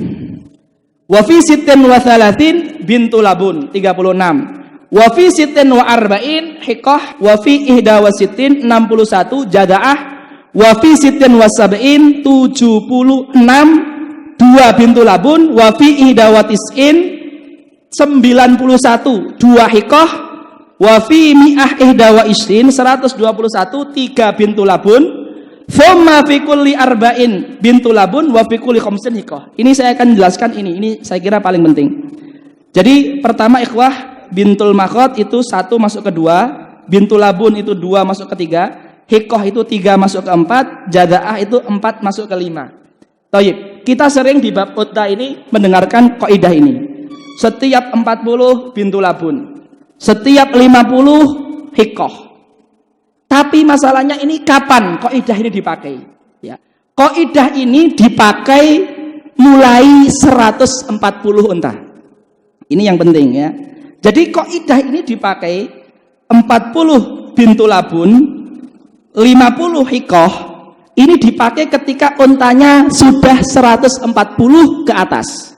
Wa fi sittin wa thalathin bintu labun 36. Wa fi sittin wa arba'in hiqah, wa fi ihda wa sittin 61 jadaah, wa fi sittin wa sab'in 76 2 bintu labun, wa fi ihda wa tis'in 91 2 hiqah, wa fi mi'ah ihda wa isrin 121 3 bintu labun, thumma fi kulli arba'in bintu labun, wa fi kulli khamsin hiqah. Ini saya akan jelaskan ini saya kira paling penting. Jadi pertama ikhwah, bintul makhot itu 1 masuk ke 2, bintu labun itu 2 masuk ke 3, hikoh itu 3 masuk ke 4, jadaah itu 4 masuk ke 5. Taib. Kita sering di bab utha ini mendengarkan kaidah ini. Setiap 40 bintu labun, setiap 50 hikoh. Tapi masalahnya ini kapan kaidah ini dipakai? Ya. Kaidah ini dipakai mulai 140 unta. Ini yang penting ya. Jadi kaidah ini dipakai 40 bintu labun, 50 hikoh. Ini dipakai ketika untanya sudah 140 ke atas.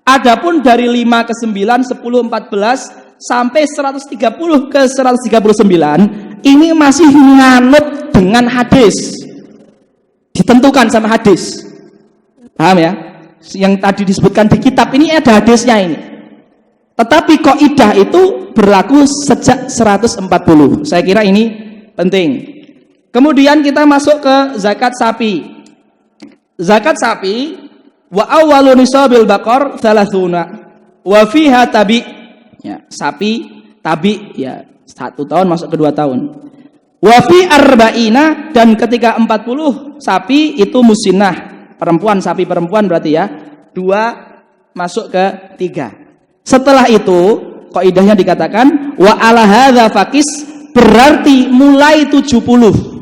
Adapun dari 5 ke 9, 10, 14 sampai 130 ke 139 ini masih nganut dengan hadis. Ditentukan sama hadis. Paham ya? Yang tadi disebutkan di kitab ini ada hadisnya ini. Tetapi kaidah itu berlaku sejak 140. Saya kira ini penting. Kemudian kita masuk ke zakat sapi. Zakat sapi, wa awwalu nisabil baqar 30 wa fiha tabi. Ya, sapi tabi ya 1 tahun masuk ke 2 tahun. Wa fi arba'ina, dan ketika 40 sapi itu musinnah, perempuan, sapi perempuan berarti ya. 2 masuk ke 3. Setelah itu kaidahnya dikatakan wa ala hadza faqis, berarti mulai 70.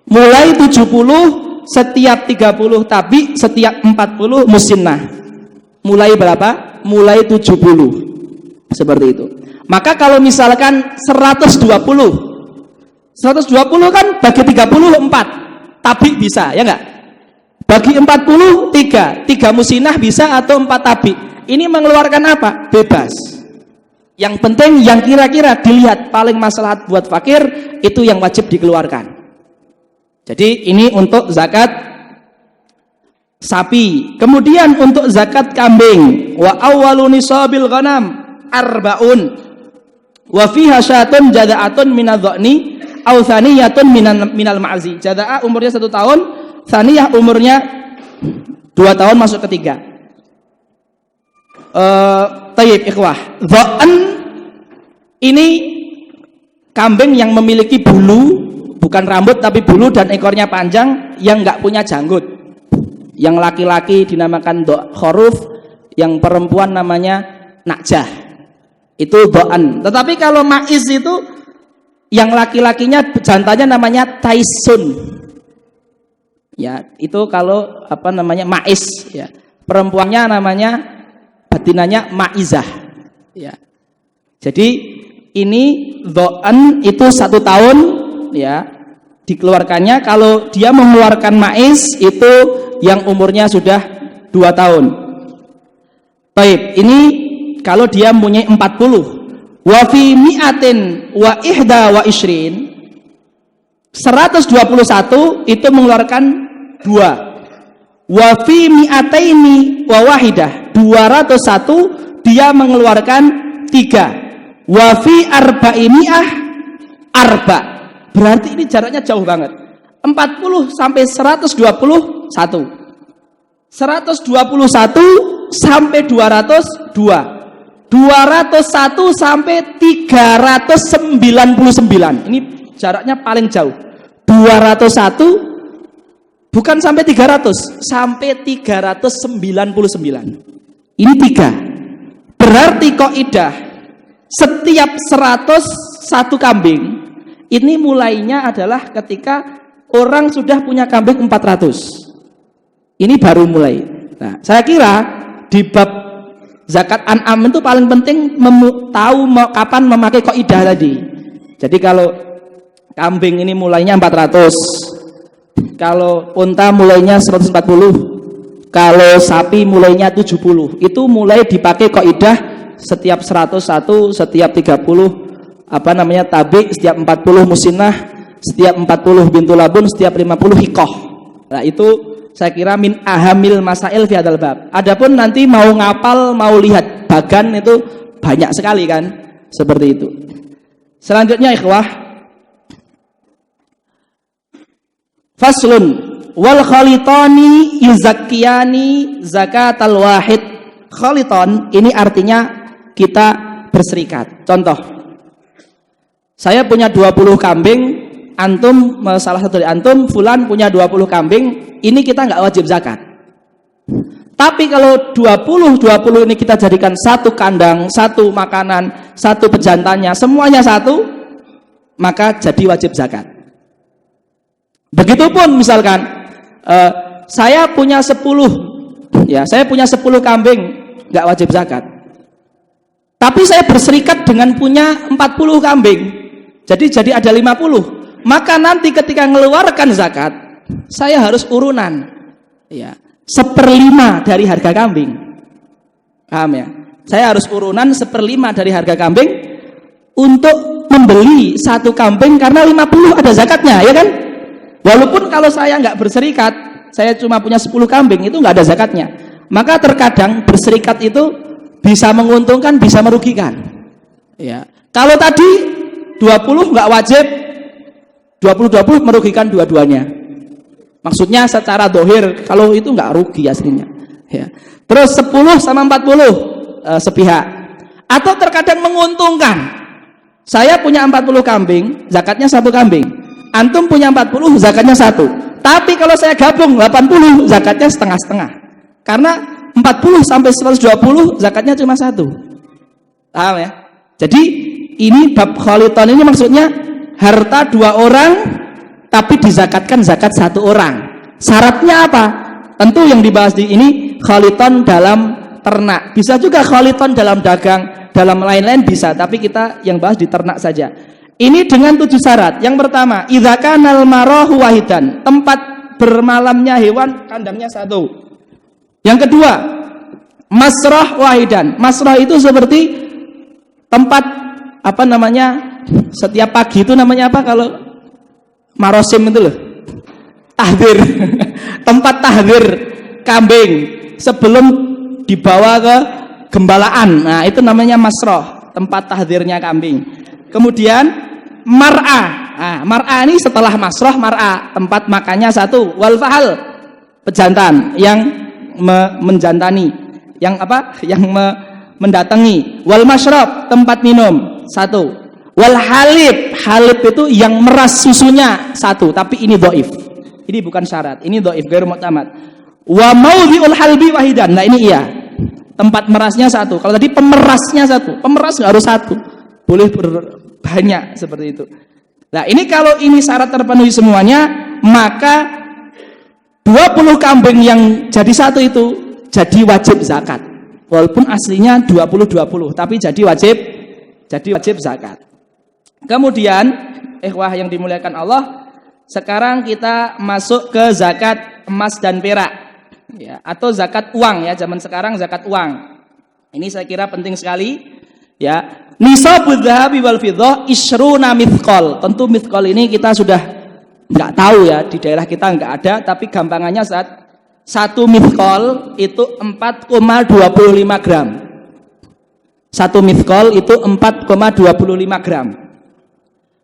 Mulai 70 setiap 30 tabi, setiap 40 musinnah. Mulai berapa? Mulai 70. Seperti itu. Maka kalau misalkan 120 kan bagi 30 4 tabi bisa, ya enggak? Bagi 40 3 musinnah bisa atau 4 tabi. Ini mengeluarkan apa? Bebas. Yang penting yang kira-kira dilihat paling maslahat buat fakir, itu yang wajib dikeluarkan. Jadi ini untuk zakat sapi. Kemudian untuk zakat kambing, wa awwalu nisabil ghanam arbaun wa fiha syatun jada'atun minadh-dhani aw thaniyatun minal ma'zi. Jada'a umurnya 1 tahun, thaniyah umurnya 2 tahun masuk ke 3. Tayyib ikhwah. Dha'an Ini kambing yang memiliki bulu, bukan rambut tapi bulu dan ekornya panjang, yang nggak punya janggut. Yang laki-laki dinamakan khoruf, yang perempuan namanya nakjah. Itu do'an. Tetapi kalau maiz itu yang laki-lakinya jantannya namanya taisun. Ya, itu kalau apa namanya maiz ya. Perempuannya namanya batinanya maizah. Ya. Jadi ini do'an itu 1 tahun ya dikeluarkannya. Kalau dia mengeluarkan maiz itu yang umurnya sudah 2 tahun. Baik, ini kalau dia mempunyai 40. Wa fi mi'atin wa ihda wa ishrin, 121 itu mengeluarkan 2. Wa fi mi'ataini wa wahidah, 201 dia mengeluarkan 3. Wa fi arba'imi'ah arba. Berarti ini jaraknya jauh banget. 40 sampai 121. 121 sampai 202. 201 sampai 399. Ini jaraknya paling jauh. 201 bukan sampai 300, sampai 399. Ini 3. Berarti kaidah setiap 101 kambing ini mulainya adalah ketika orang sudah punya kambing 400. Ini baru mulai. Nah, saya kira di bab zakat an'am itu paling penting tahu kapan memakai kaidah tadi. Jadi kalau kambing ini mulainya 400, kalau unta mulainya 140, kalau sapi mulainya 70, itu mulai dipakai kaidah setiap 101, setiap 30 apa namanya tabi, setiap 40 musinah, setiap 40 bintu labun, setiap 50 hikoh. Nah itu saya kira min ahamil masail fi hadzal bab. Adapun nanti mau ngapal, mau lihat bagan itu banyak sekali kan, seperti itu. Selanjutnya ikhwah, faslun wal khalitani yuzakkiyani zakatal wahid. Khaliton ini artinya kita berserikat. Contoh, saya punya 20 kambing, antum salah satu dari antum fulan punya 20 kambing, ini kita nggak wajib zakat. Tapi kalau 20 ini kita jadikan satu kandang, satu makanan, satu pejantannya, semuanya satu, maka jadi wajib zakat. Begitupun misalkan saya punya 10, ya saya punya 10 kambing, nggak wajib zakat. Tapi saya berserikat dengan punya 40 kambing, jadi ada 50. Maka nanti ketika mengeluarkan zakat, saya harus urunan, ya 1/5 dari harga kambing. Paham ya? Saya harus urunan 1/5 dari harga kambing untuk membeli satu kambing karena 50 ada zakatnya, ya kan? Walaupun kalau saya nggak berserikat, saya cuma punya 10 kambing, itu nggak ada zakatnya. Maka terkadang berserikat itu bisa menguntungkan, bisa merugikan. Ya. Kalau tadi 20 nggak wajib, 20 merugikan dua-duanya. Maksudnya secara dohir, kalau itu nggak rugi aslinya. Ya. Terus 10 sama 40 sepihak. Atau terkadang menguntungkan. Saya punya 40 kambing, zakatnya 1 kambing. Antum punya 40, zakatnya 1. Tapi kalau saya gabung 80, zakatnya setengah-setengah. Karena 40 sampai 120, zakatnya cuma 1. Paham ya? Jadi ini bab khaliton ini maksudnya harta 2 orang tapi dizakatkan zakat 1 orang. Syaratnya apa? Tentu yang dibahas di ini khaliton dalam ternak. Bisa juga khaliton dalam dagang, dalam lain-lain bisa, tapi kita yang bahas di ternak saja. Ini dengan 7 syarat. Yang pertama, idza kanal marahu wahidan, tempat bermalamnya hewan kandangnya 1. Yang kedua, masrah wahidan. Masrah itu seperti tempat apa namanya? Setiap pagi itu namanya apa kalau marosim itu loh? Tahdir. Tempat tahdir kambing sebelum dibawa ke gembalaan. Nah, itu namanya masrah, tempat tahdirnya kambing. Kemudian mar'ah. Nah, mar'ah ini setelah masrah, mar'ah, tempat makannya 1. Wal fahal, pejantan yang menjantani, yang apa? Yang mendatangi. Wal masyrab, tempat minum. satu. Wal halib, halib itu yang meras susunya satu, tapi ini dhaif. Ini bukan syarat, ini dhaif, ghairu mu'tamad. Wa maudhi'ul halbi wahidan. Nah ini iya. Tempat merasnya satu. Kalau tadi pemerasnya satu, pemeras nggak harus satu. Boleh banyak seperti itu. Nah, ini kalau ini syarat terpenuhi semuanya, maka 20 kambing yang jadi satu itu jadi wajib zakat. Walaupun aslinya 20-20, tapi jadi wajib zakat. Kemudian, ikhwah yang dimuliakan Allah, sekarang kita masuk ke zakat emas dan perak, ya, atau zakat uang ya, zaman sekarang zakat uang. Ini saya kira penting sekali, ya. Nisabudz dzahabi wal fiddah isruna mithqal. Tentu mithqal ini kita sudah nggak tahu ya, di daerah kita nggak ada, tapi gampangannya saat satu mithqal itu 4,25 gram. Satu mithqal itu 4,25 gram.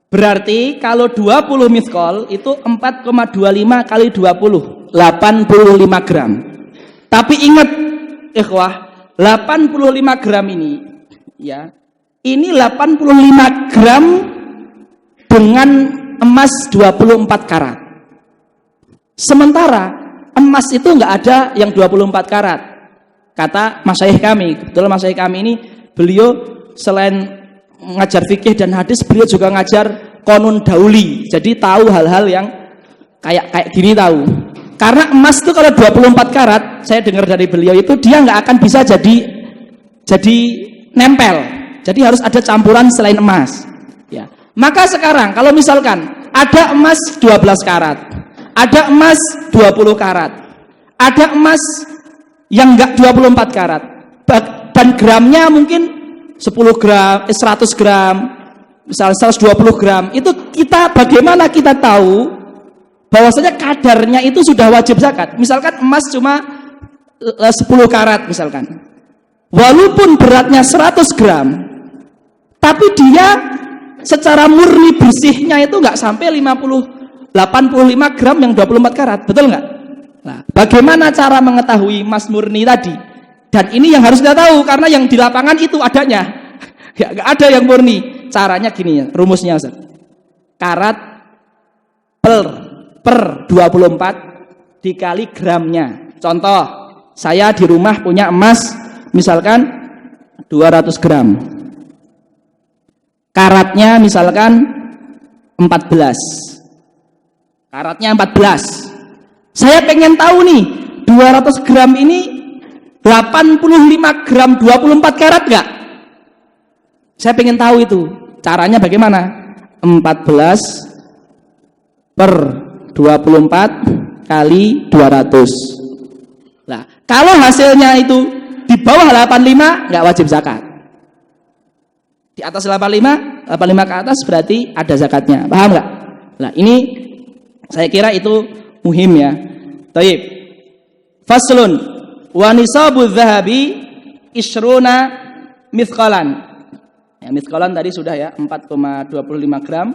Berarti kalau 20 mithqal itu 4,25 kali 20, 85 gram. Tapi ingat ikhwah, 85 gram ini ya, ini 85 gram dengan emas 24 karat. Sementara emas itu nggak ada yang 24 karat. Kata masyayikh kami, kebetulan masyayikh kami ini beliau selain ngajar fikih dan hadis, beliau juga ngajar konun dauli. Jadi tahu hal-hal yang kayak gini tahu. Karena emas itu kalau 24 karat, saya dengar dari beliau itu dia nggak akan bisa jadi nempel. Jadi harus ada campuran selain emas. Ya. Maka sekarang kalau misalkan ada emas 12 karat, ada emas 20 karat, ada emas yang enggak 24 karat, dan gramnya mungkin 10 gram, 100 gram, misalnya 120 gram, itu kita bagaimana kita tahu bahwasanya kadarnya itu sudah wajib zakat? Misalkan emas cuma 10 karat misalkan, walaupun beratnya 100 gram, tapi dia secara murni bersihnya itu nggak sampai 85 gram yang 24 karat, betul nggak? Nah, bagaimana cara mengetahui emas murni tadi? Dan ini yang harus kita tahu, karena yang di lapangan itu adanya, nggak ada yang murni. Caranya gini ya, rumusnya Ustaz. Karat per 24 dikali gramnya. Contoh, saya di rumah punya emas misalkan 200 gram. Karatnya misalkan 14. Karatnya 14. Saya pengen tahu nih, 200 gram ini 85 gram 24 karat enggak? Saya pengen tahu itu. Caranya bagaimana? 14 per 24 kali 200. Nah, kalau hasilnya itu di bawah 85 enggak wajib zakat. Di atas 85 ke atas berarti ada zakatnya. Paham enggak? Nah, ini saya kira itu muhim ya. Taib. Faslun wa nisabudz dzahabi isruna mithqalan. Ya, mithqalan tadi sudah ya, 4,25 gram.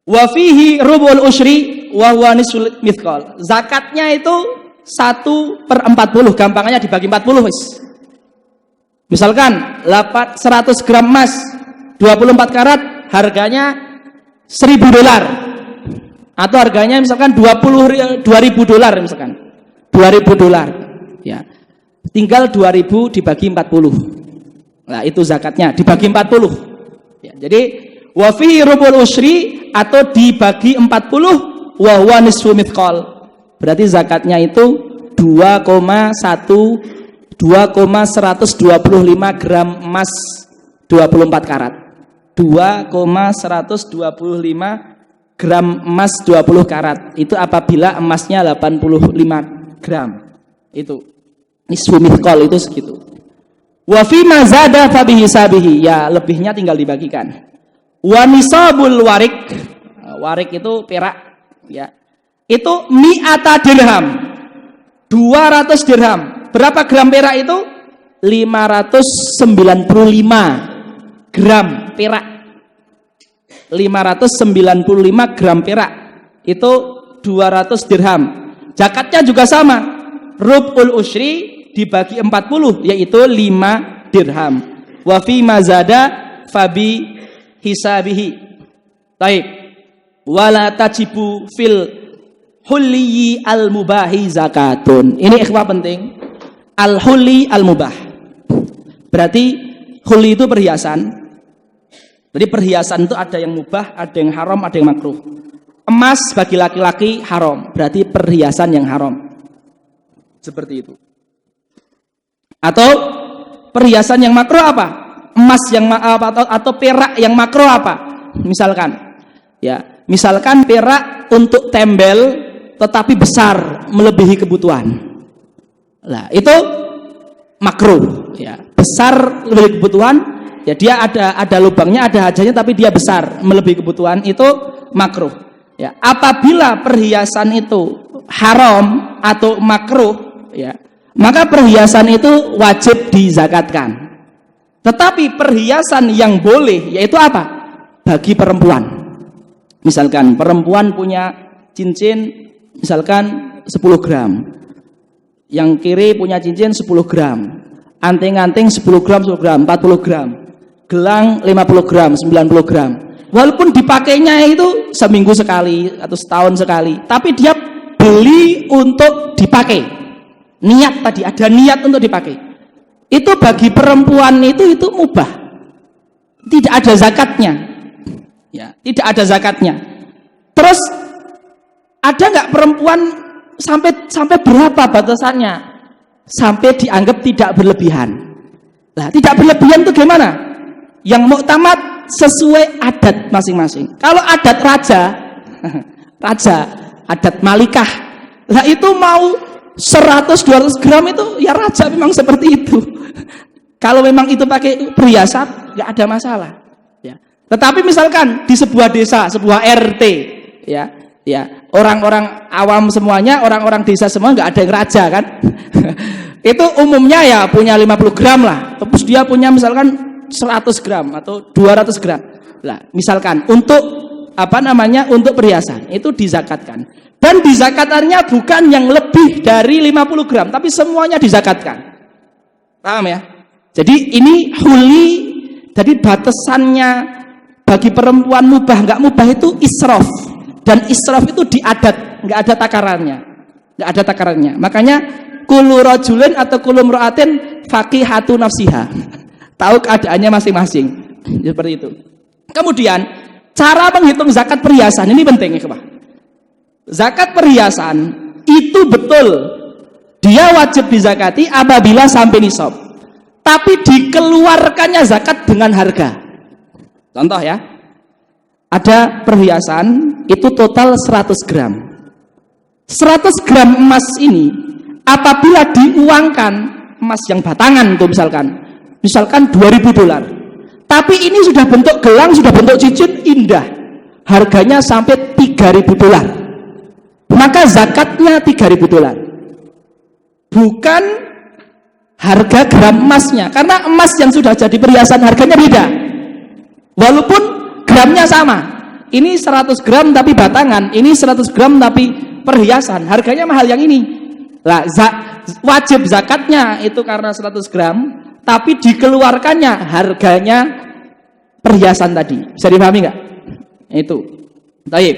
Wa fihi rubul usyri wa huwa nisful mithqal. Zakatnya itu 1/40, gampangnya dibagi 40 wis. Misalkan 100 gram emas 24 karat harganya $1.000, atau harganya misalkan $2.000 misalkan $2.000 ya, tinggal 2.000 dibagi 40. Nah itu zakatnya dibagi 40 ya. Jadi wa fihi rubul usyri atau dibagi 40 wa huwa nisfu mithqal, berarti zakatnya itu 2,125 gram emas 24 karat. 2,125 gram emas 20 karat. Itu apabila emasnya 85 gram. Itu nisfu mithqal, itu segitu. Wa fi ma zada fa bihi sabihi, ya lebihnya tinggal dibagikan. Wa nisabul warik, warik itu perak ya. Itu mi'ata dirham, 200 dirham. Berapa gram perak itu? 595 gram perak. 595 gram perak itu 200 dirham. Zakatnya juga sama, rub'ul usyri dibagi 40 yaitu 5 dirham. Wa fi mazada fabi hisabihi. Baik. Wala tajibu fil hulli al mubahi zakatun. Ini ikhwah penting. Al hulli al mubah. Berarti hulli itu perhiasan. Jadi perhiasan itu ada yang mubah, ada yang haram, ada yang makruh. Emas bagi laki-laki haram, berarti perhiasan yang haram. Seperti itu. Atau perhiasan yang makruh apa? Emas yang atau perak yang makruh apa? Misalkan perak untuk tembel tetapi besar melebihi kebutuhan. Nah, itu makruh, ya. Besar melebihi kebutuhan. Ya dia ada lubangnya, ada hajanya, tapi dia besar melebihi kebutuhan, itu makruh. Ya, apabila perhiasan itu haram atau makruh, ya, maka perhiasan itu wajib dizakatkan. Tetapi perhiasan yang boleh, yaitu apa? Bagi perempuan. Misalkan perempuan punya cincin, misalkan 10 gram. Yang kiri punya cincin 10 gram. Anting-anting 10 gram, 10 gram, 40 gram. Gelang 50 gram, 90 gram. Walaupun dipakainya itu seminggu sekali atau setahun sekali, tapi dia beli untuk dipakai. Niat tadi, ada niat untuk dipakai. Itu bagi perempuan itu mubah. Tidak ada zakatnya. Ya, tidak ada zakatnya. Terus ada nggak perempuan sampai berapa batasannya? Sampai dianggap tidak berlebihan. Nah, tidak berlebihan itu gimana? Yang muktamad sesuai adat masing-masing. Kalau adat raja, adat malikah, lah itu mau 100-200 gram itu ya raja memang seperti itu. Kalau memang itu pakai perhiasan, nggak ada masalah. Ya. Tetapi misalkan di sebuah desa, sebuah RT, ya orang-orang awam semuanya, orang-orang desa semua nggak ada yang raja kan? Itu umumnya ya punya 50 gram lah. Terus dia punya misalkan 100 gram atau 200 gram. Nah, misalkan untuk untuk perhiasan itu dizakatkan. Dan dizakatannya bukan yang lebih dari 50 gram, tapi semuanya dizakatkan. Paham ya? Jadi ini huli, jadi batasannya bagi perempuan mubah nggak mubah itu israf. Dan israf itu di adat, nggak ada takarannya. Nggak ada takarannya. Makanya kullu rajulin atau kullu imra'atin faqihatu nafsiha. Tahu keadaannya masing-masing. Seperti itu. Kemudian cara menghitung zakat perhiasan ini penting ya, Pak. Zakat perhiasan itu betul dia wajib dizakati apabila sampai nisab. Tapi dikeluarkannya zakat dengan harga. Contoh ya. Ada perhiasan itu total 100 gram. 100 gram emas ini apabila diuangkan, emas yang batangan tuh misalkan $2.000, tapi ini sudah bentuk gelang, sudah bentuk cincin indah, harganya sampai $3.000, maka zakatnya $3.000, bukan harga gram emasnya, karena emas yang sudah jadi perhiasan harganya beda, walaupun gramnya sama. Ini 100 gram tapi batangan, ini 100 gram tapi perhiasan, harganya mahal yang ini. Lah, wajib zakatnya itu karena 100 gram, tapi dikeluarkannya harganya perhiasan tadi. Bisa dipahami nggak? Itu. Baik.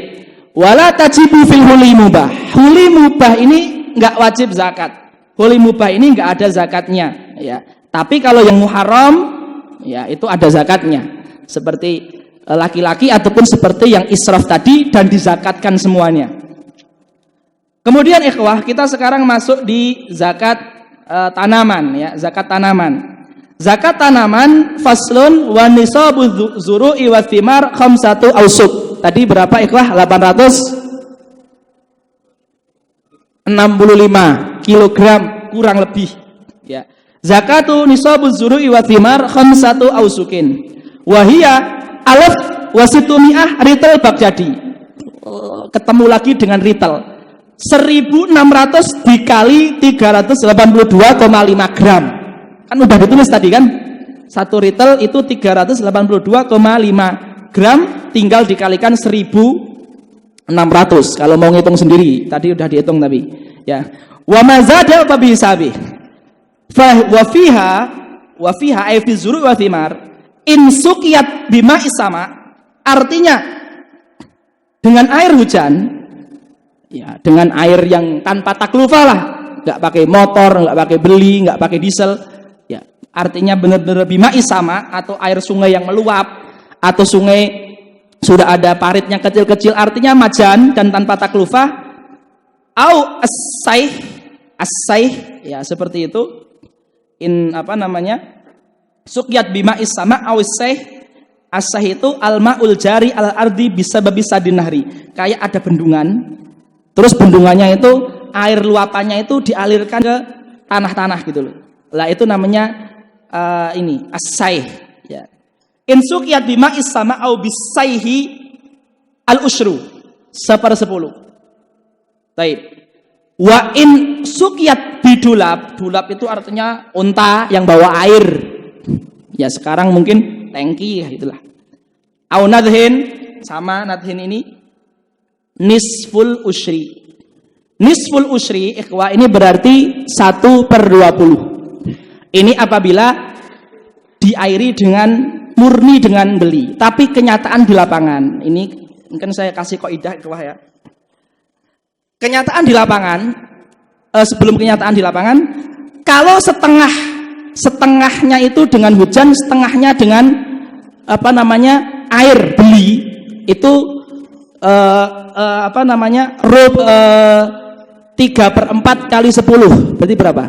Wala tajibu fil huli mubah. Huli mubah ini nggak wajib zakat. Huli mubah ini nggak ada zakatnya. Ya. Tapi kalau yang muharram, ya itu ada zakatnya. Seperti laki-laki ataupun seperti yang israf tadi dan dizakatkan semuanya. Kemudian ikhwah, kita sekarang masuk di zakat tanaman, ya, zakat tanaman. Zakat tanaman faslun wa nisabu zuru'i wa thimar khamsatu ausuk. Tadi berapa ikhwah? 865 kilogram kurang lebih, ya. Zakatu nisabu zuru'i wa thimar khamsatu ausukin. Wa hiya alaf wa situmi'ah rital bakjadi. Ketemu lagi dengan rital. 1.600 dikali 382,5 gram. Kan udah ditulis tadi kan? Satu ritel itu 382,5 gram, tinggal dikalikan 1.600. Kalau mau ngitung sendiri, tadi udah dihitung tapi ya. Wa mazada fa bihisabi. Fa wa fiha wa fiha ay fi zuru' wa thimar in suqiyat bima'is sama, artinya dengan air hujan, ya dengan air yang tanpa taklufah lah, nggak pakai motor, nggak pakai beli, nggak pakai diesel, ya artinya benar-benar bima'is sama, atau air sungai yang meluap, atau sungai sudah ada paritnya kecil-kecil, artinya majan dan tanpa taklufah, au as-saih, ya seperti itu, in apa namanya, suqyat bima'is sama au as-saih itu al-ma'ul jari al-ardi bisababi sadin nahri, kayak ada bendungan, terus bendungannya itu air luapannya itu dialirkan ke tanah-tanah gitu loh. Lah itu namanya ini as-saih, ya. In suqyat bima'is sama au bisaihi al-usyru, 1/10. Baik. Wa in suqyat bidulab, dulab itu artinya unta yang bawa air. Ya sekarang mungkin tangki ya itulah. Au nadhin, sama nadhin ini nisful usyri. Nisful usyri ikhwah ini berarti 1/20. Ini apabila diairi dengan murni dengan beli, tapi kenyataan di lapangan. Ini mungkin saya kasih kaidah ikhwah ya. Kenyataan di lapangan, sebelum kenyataan di lapangan, kalau setengahnya itu dengan hujan, setengahnya dengan apa namanya air beli, itu apa namanya 3/4 kali 10 berarti berapa?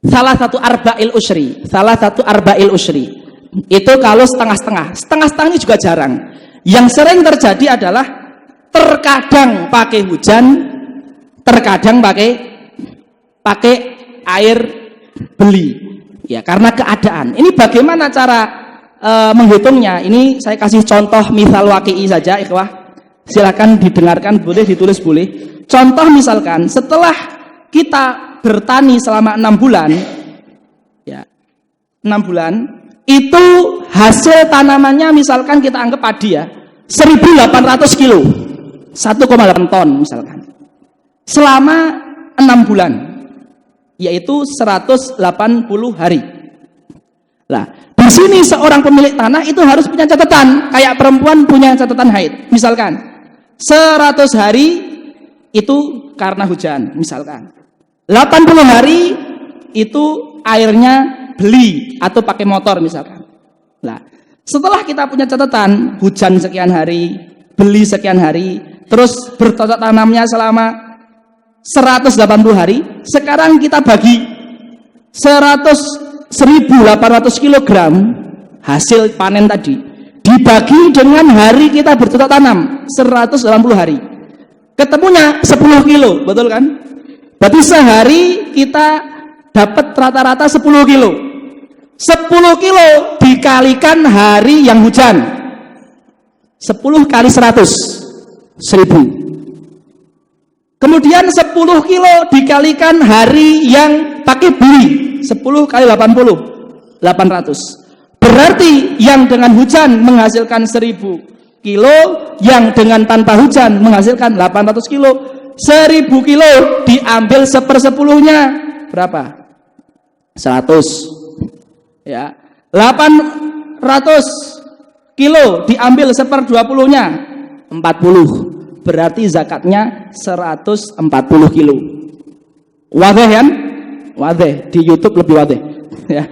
Salah satu arba'il usyri. Itu kalau setengah-setengah. Setengah-setengah ini juga jarang. Yang sering terjadi adalah terkadang pakai hujan, terkadang pakai air beli. Ya, karena keadaan. Ini bagaimana cara menghitungnya? Ini saya kasih contoh misal waqi'i saja, ikhwah. Silakan didengarkan, boleh ditulis boleh. Contoh misalkan setelah kita bertani selama 6 bulan, ya 6 bulan, itu hasil tanamannya misalkan kita anggap padi ya, 1.800 kilo, 1,8 ton misalkan, selama 6 bulan, yaitu 180 hari. Nah, di sini seorang pemilik tanah itu harus punya catatan, kayak perempuan punya catatan haid, misalkan 100 hari itu karena hujan, misalkan 80 hari itu airnya beli atau pakai motor misalkan. Nah, setelah kita punya catatan hujan sekian hari, beli sekian hari, terus bercocok tanamnya selama 180 hari, sekarang kita bagi 1.800 kg hasil panen tadi, dibagi dengan hari kita bercocok tanam 180 hari. Ketemunya 10 kilo, betul kan? Berarti sehari kita dapat rata-rata 10 kilo. 10 kilo dikalikan hari yang hujan. 10 kali 100, 1.000. Kemudian 10 kilo dikalikan hari yang pakai beli. 10 kali 80, 800. Berarti yang dengan hujan menghasilkan 1.000 kilo, yang dengan tanpa hujan menghasilkan 800 kilo. 1.000 kilo diambil 1/10-nya berapa? 100. Ya. 800 kilo diambil 1/20-nya 40. Berarti zakatnya 140 kilo. Wadih kan? Wadih, di YouTube lebih wadih. Ya.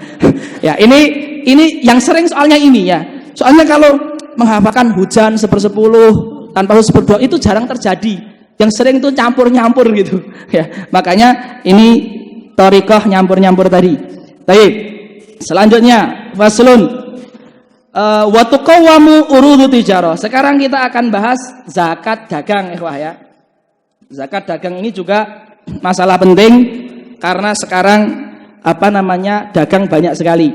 Ya, ini yang sering soalnya ini ya. Soalnya kalau menghafalkan hujan 1/10 tanpa 1/2 itu jarang terjadi. Yang sering itu campur-nyampur gitu. Ya, makanya ini thariqah nyampur-nyampur tadi. Baik. Selanjutnya faslun wa tuqawwamu urudu tijarah. Sekarang kita akan bahas zakat dagang, ikhwah ya. Zakat dagang ini juga masalah penting karena sekarang apa namanya dagang banyak sekali.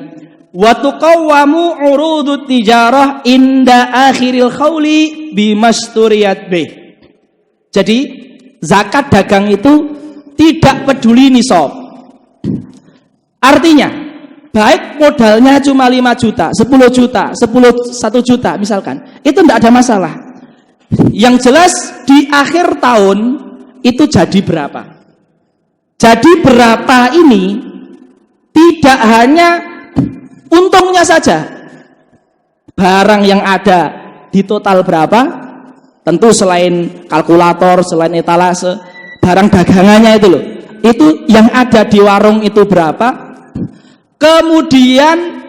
Wa tuqawwamu urudu tijarah inda akhiril khawli bimasturiyat bih. Jadi zakat dagang itu tidak peduli nisab. Artinya baik modalnya cuma 5 juta, 10 juta, 1 juta misalkan, itu tidak ada masalah. Yang jelas di akhir tahun itu jadi berapa. Jadi berapa ini Tidak hanya untungnya saja, barang yang ada di total berapa, tentu selain kalkulator, selain etalase, barang dagangannya itu loh, itu yang ada di warung itu berapa, kemudian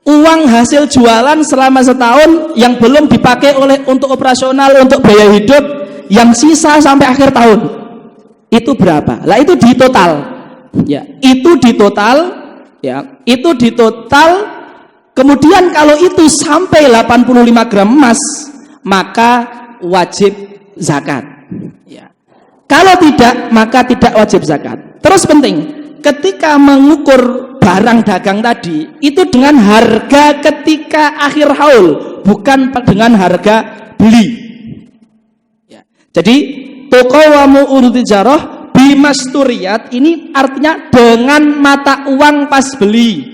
uang hasil jualan selama setahun yang belum dipakai untuk operasional, untuk biaya hidup, yang sisa sampai akhir tahun itu berapa. Lah itu di total ya, itu di total ya, itu di total. Kemudian kalau itu sampai 85 gram emas, maka wajib zakat ya. Kalau tidak, maka tidak wajib zakat. Terus penting, ketika mengukur barang dagang tadi, itu dengan harga ketika akhir haul, bukan dengan harga beli ya. Jadi tuqawamu urutijarah bimasturiyat ini artinya dengan mata uang pas beli,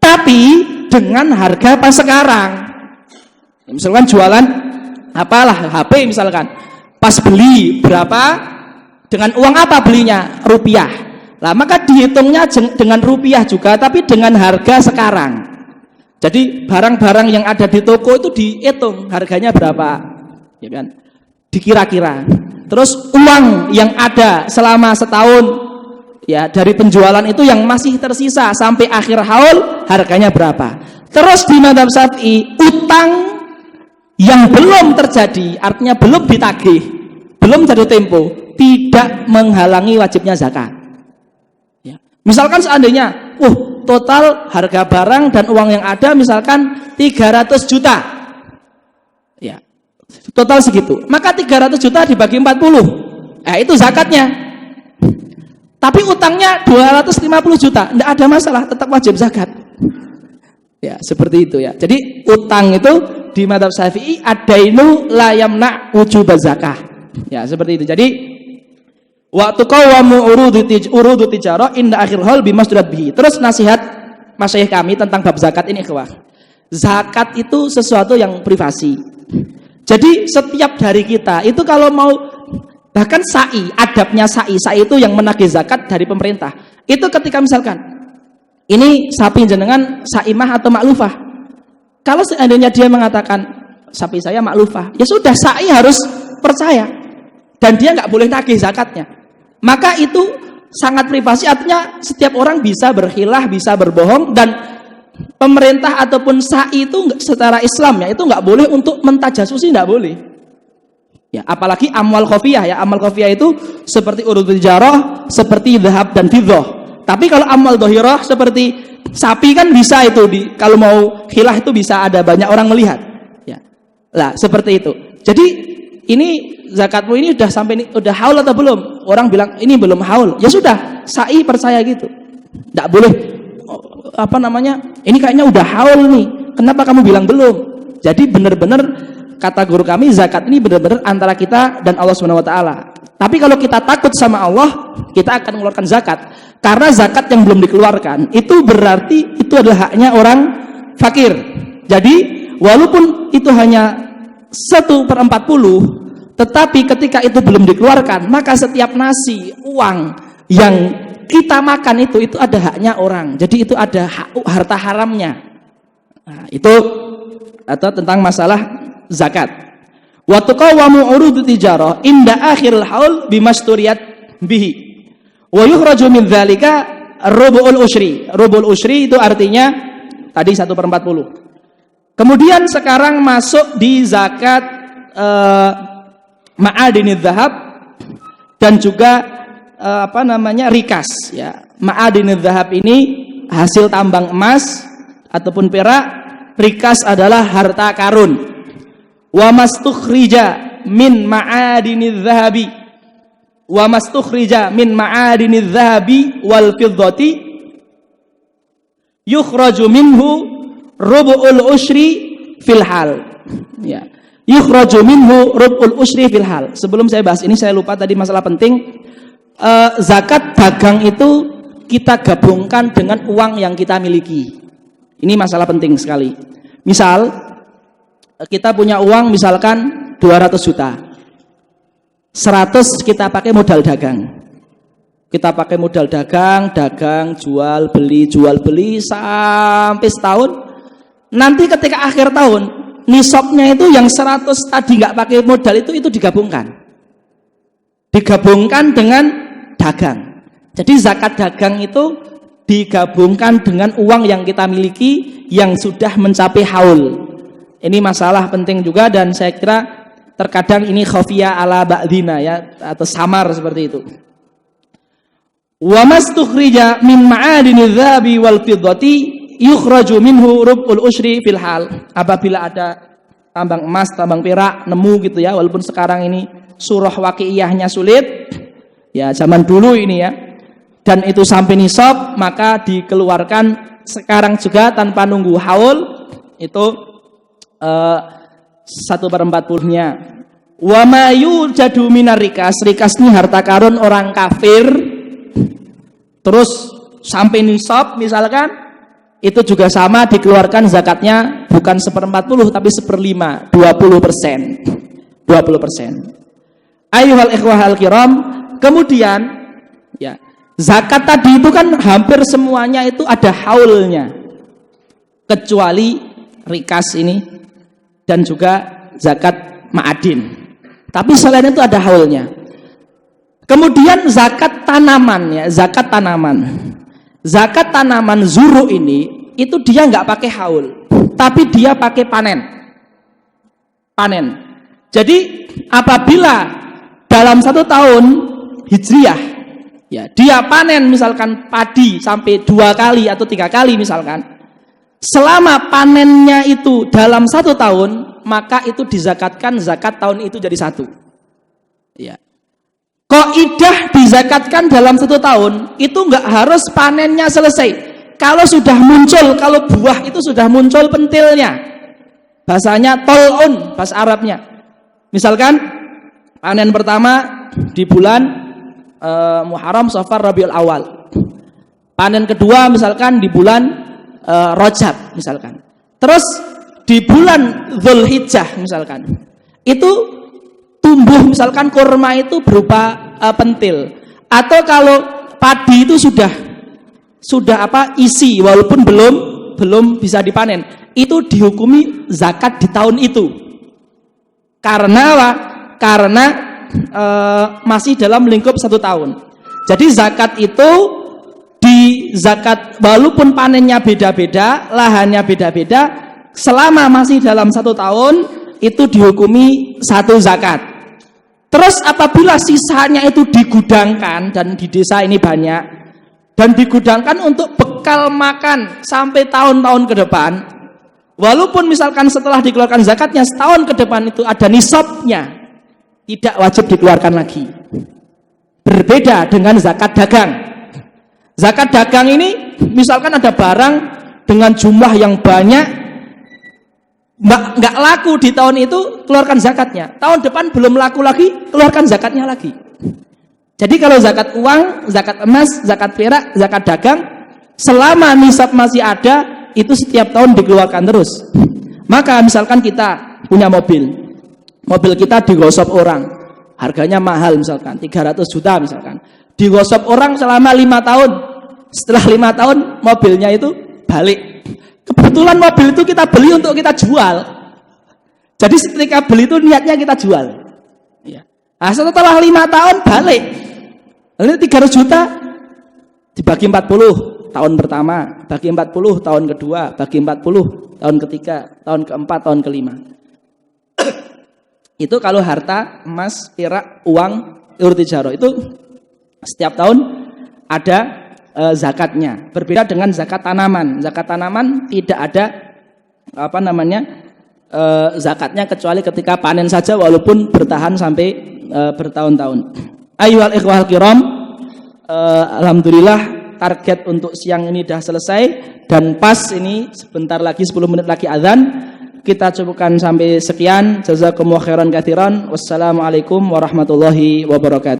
tapi dengan harga pas sekarang. Misalkan jualan apalah HP misalkan, pas beli berapa, dengan uang apa belinya? Rupiah. Lah maka dihitungnya dengan rupiah juga, tapi dengan harga sekarang. Jadi barang-barang yang ada di toko itu dihitung harganya berapa, ya kan? Dikira-kira. Terus uang yang ada selama setahun ya dari penjualan itu yang masih tersisa sampai akhir haul harganya berapa. Terus di mazhab Syafi'i, utang yang belum terjadi, artinya belum ditagih, belum jatuh tempo, tidak menghalangi wajibnya zakat ya. Misalkan seandainya total harga barang dan uang yang ada misalkan 300 juta ya, total segitu, maka 300 juta dibagi 40, itu zakatnya. Tapi utangnya 250 juta, tidak ada masalah, tetap wajib zakat ya, seperti itu ya. Jadi utang itu di mazhab Syafi'i adainu la yamna wujub zakah ya, seperti itu. Jadi waktu qawamu urudu tijarah inda akhir hal bimasdurat bihi. Terus nasihat masyayikh kami tentang bab zakat ini, ikhwah. Zakat itu sesuatu yang privasi. Jadi setiap dari kita itu kalau mau, bahkan sa'i, adabnya sa'i itu yang menagih zakat dari pemerintah. Itu ketika misalkan ini sapi jenengan sa'imah atau maklufah. Kalau seandainya dia mengatakan sapi saya maklufah, ya sudah, sa'i harus percaya dan dia nggak boleh nagih zakatnya. Maka itu sangat privasi, artinya setiap orang bisa berkhilah, bisa berbohong, dan pemerintah ataupun sa'i itu secara Islam ya itu nggak boleh untuk mentajasusi, nggak boleh. Ya, apalagi amwal khafiyah ya. Amwal khafiyah itu seperti urut tijarah, seperti dhahab dan fiddah. Tapi kalau amwal dhahirah seperti sapi kan bisa itu kalau mau khilah itu bisa ada banyak orang melihat. Ya. Lah, seperti itu. Jadi ini zakatmu ini udah sampai ini udah haul atau belum? Orang bilang ini belum haul. Ya sudah, sa'i percaya gitu. Enggak boleh ini kayaknya udah haul nih. Kenapa kamu bilang belum? Jadi benar-benar kata guru kami, zakat ini benar-benar antara kita dan Allah Subhanahu wa taala. Tapi kalau kita takut sama Allah, kita akan mengeluarkan zakat. Karena zakat yang belum dikeluarkan itu berarti itu adalah haknya orang fakir. Jadi walaupun itu hanya 1/40, tetapi ketika itu belum dikeluarkan, maka setiap nasi, uang yang kita makan itu ada haknya orang. Jadi itu ada harta haramnya. Nah, itu atau tentang masalah zakat. Wa tuqawamu urudu tijarah inda akhiril haul bimasturiyat bihi. Wa yukhraju min dzalika rubu'ul usyri. Rubu'ul usyri itu artinya tadi 1/40. Kemudian sekarang masuk di zakat ma'adinidz dzahab dan juga rikas ya. Ma'adinidz dzahab ini hasil tambang emas ataupun perak, rikas adalah harta karun. Wa mastukhrija min ma'adinidz dzahabi wa mastukhrija min ma'adinidz dzahabi wal fiddati yukhraju minhu rubu'ul usyri fil hal ya. Yukhraju minhu rubu'ul usyri fil hal. Sebelum saya bahas ini saya lupa tadi masalah penting. Zakat dagang itu kita gabungkan dengan uang yang kita miliki. Ini masalah penting sekali. Misal kita punya uang misalkan 200 juta. 100 kita pakai modal dagang. Kita pakai modal dagang, jual beli sampai setahun. Nanti ketika akhir tahun, nisabnya itu yang 100 tadi nggak pakai modal itu digabungkan. Digabungkan dengan dagang. Jadi zakat dagang itu digabungkan dengan uang yang kita miliki yang sudah mencapai haul. Ini masalah penting juga dan saya kira terkadang ini khafiyah ala ba'dina ya, atau samar seperti itu. Wa mastukhrija min ma'adinidz dzahabi wal fiddati yukhraju minhu rub'ul usyri fil hal. Apabila ada tambang emas, tambang perak nemu gitu ya, walaupun sekarang ini surah waqi'iyahnya sulit. Ya, zaman dulu ini ya. Dan itu sampai nisab, maka dikeluarkan sekarang juga tanpa nunggu haul itu 1/40-nya. Wa ma yujadu minar rikas. Rikas ini harta karun orang kafir. Terus sampai nisab misalkan itu juga sama dikeluarkan zakatnya bukan 1/40 tapi 1/5, 20%. 20%. Ayyuhal ikhwahal kiram, kemudian ya, zakat tadi itu kan hampir semuanya itu ada haulnya. Kecuali rikas ini dan juga zakat ma'adin. Tapi selain itu ada haulnya. Kemudian zakat tanaman ya, zakat tanaman. Zakat tanaman zuru ini itu dia nggak pakai haul, tapi dia pakai panen. Panen. Jadi apabila dalam 1 tahun hijriyah ya, dia panen misalkan padi sampai 2 kali atau 3 kali misalkan. Selama panennya itu dalam 1 tahun, maka itu dizakatkan zakat tahun itu jadi 1. Ya. Qaidah dizakatkan dalam 1 tahun itu enggak harus panennya selesai. Kalau sudah muncul, kalau buah itu sudah muncul pentilnya, bahasanya tol'un, bahasa Arabnya. Misalkan panen pertama di bulan Muharram, Safar, Rabiul Awal. Panen kedua misalkan di bulan Rajab misalkan. Terus di bulan Dzulhijjah misalkan. Itu tumbuh misalkan kurma itu berupa pentil, atau kalau padi itu sudah isi walaupun belum bisa dipanen, itu dihukumi zakat di tahun itu. Karena apa? Karena masih dalam lingkup 1 tahun. Jadi zakat itu di zakat walaupun panennya beda-beda, lahannya beda-beda, selama masih dalam 1 tahun itu dihukumi 1 zakat. Terus apabila sisanya itu digudangkan, dan di desa ini banyak, dan digudangkan untuk bekal makan sampai tahun-tahun ke depan, walaupun misalkan setelah dikeluarkan zakatnya setahun ke depan itu ada nisabnya, tidak wajib dikeluarkan lagi. Berbeda dengan zakat dagang. Zakat dagang ini misalkan ada barang dengan jumlah yang banyak, nggak laku di tahun itu, keluarkan zakatnya. Tahun depan belum laku lagi, keluarkan zakatnya lagi. Jadi kalau zakat uang, zakat emas, zakat perak, zakat dagang, selama nisab masih ada, itu setiap tahun dikeluarkan terus. Maka misalkan kita punya mobil kita digosok orang, harganya mahal misalkan 300 juta misalkan, digosok orang selama 5 tahun. Setelah 5 tahun mobilnya itu balik. Kebetulan mobil itu kita beli untuk kita jual. Jadi ketika beli itu niatnya kita jual. Ya. Nah, setelah 5 tahun balik. Lalu 300 juta dibagi 40 tahun pertama, bagi 40 tahun kedua, bagi 40 tahun ketiga, tahun keempat, tahun kelima. Itu kalau harta emas, perak, uang, urtijaro itu setiap tahun ada zakatnya. Berbeda dengan zakat tanaman. Zakat tanaman tidak ada zakatnya kecuali ketika panen saja, walaupun bertahan sampai bertahun-tahun. Ayyuhal ikhwahal kiram, alhamdulillah target untuk siang ini sudah selesai dan pas ini sebentar lagi 10 menit lagi azan. Kita cukupkan sampai sekian. Jazakumullahu khairan katsiran. Wassalamualaikum warahmatullahi wabarakatuh.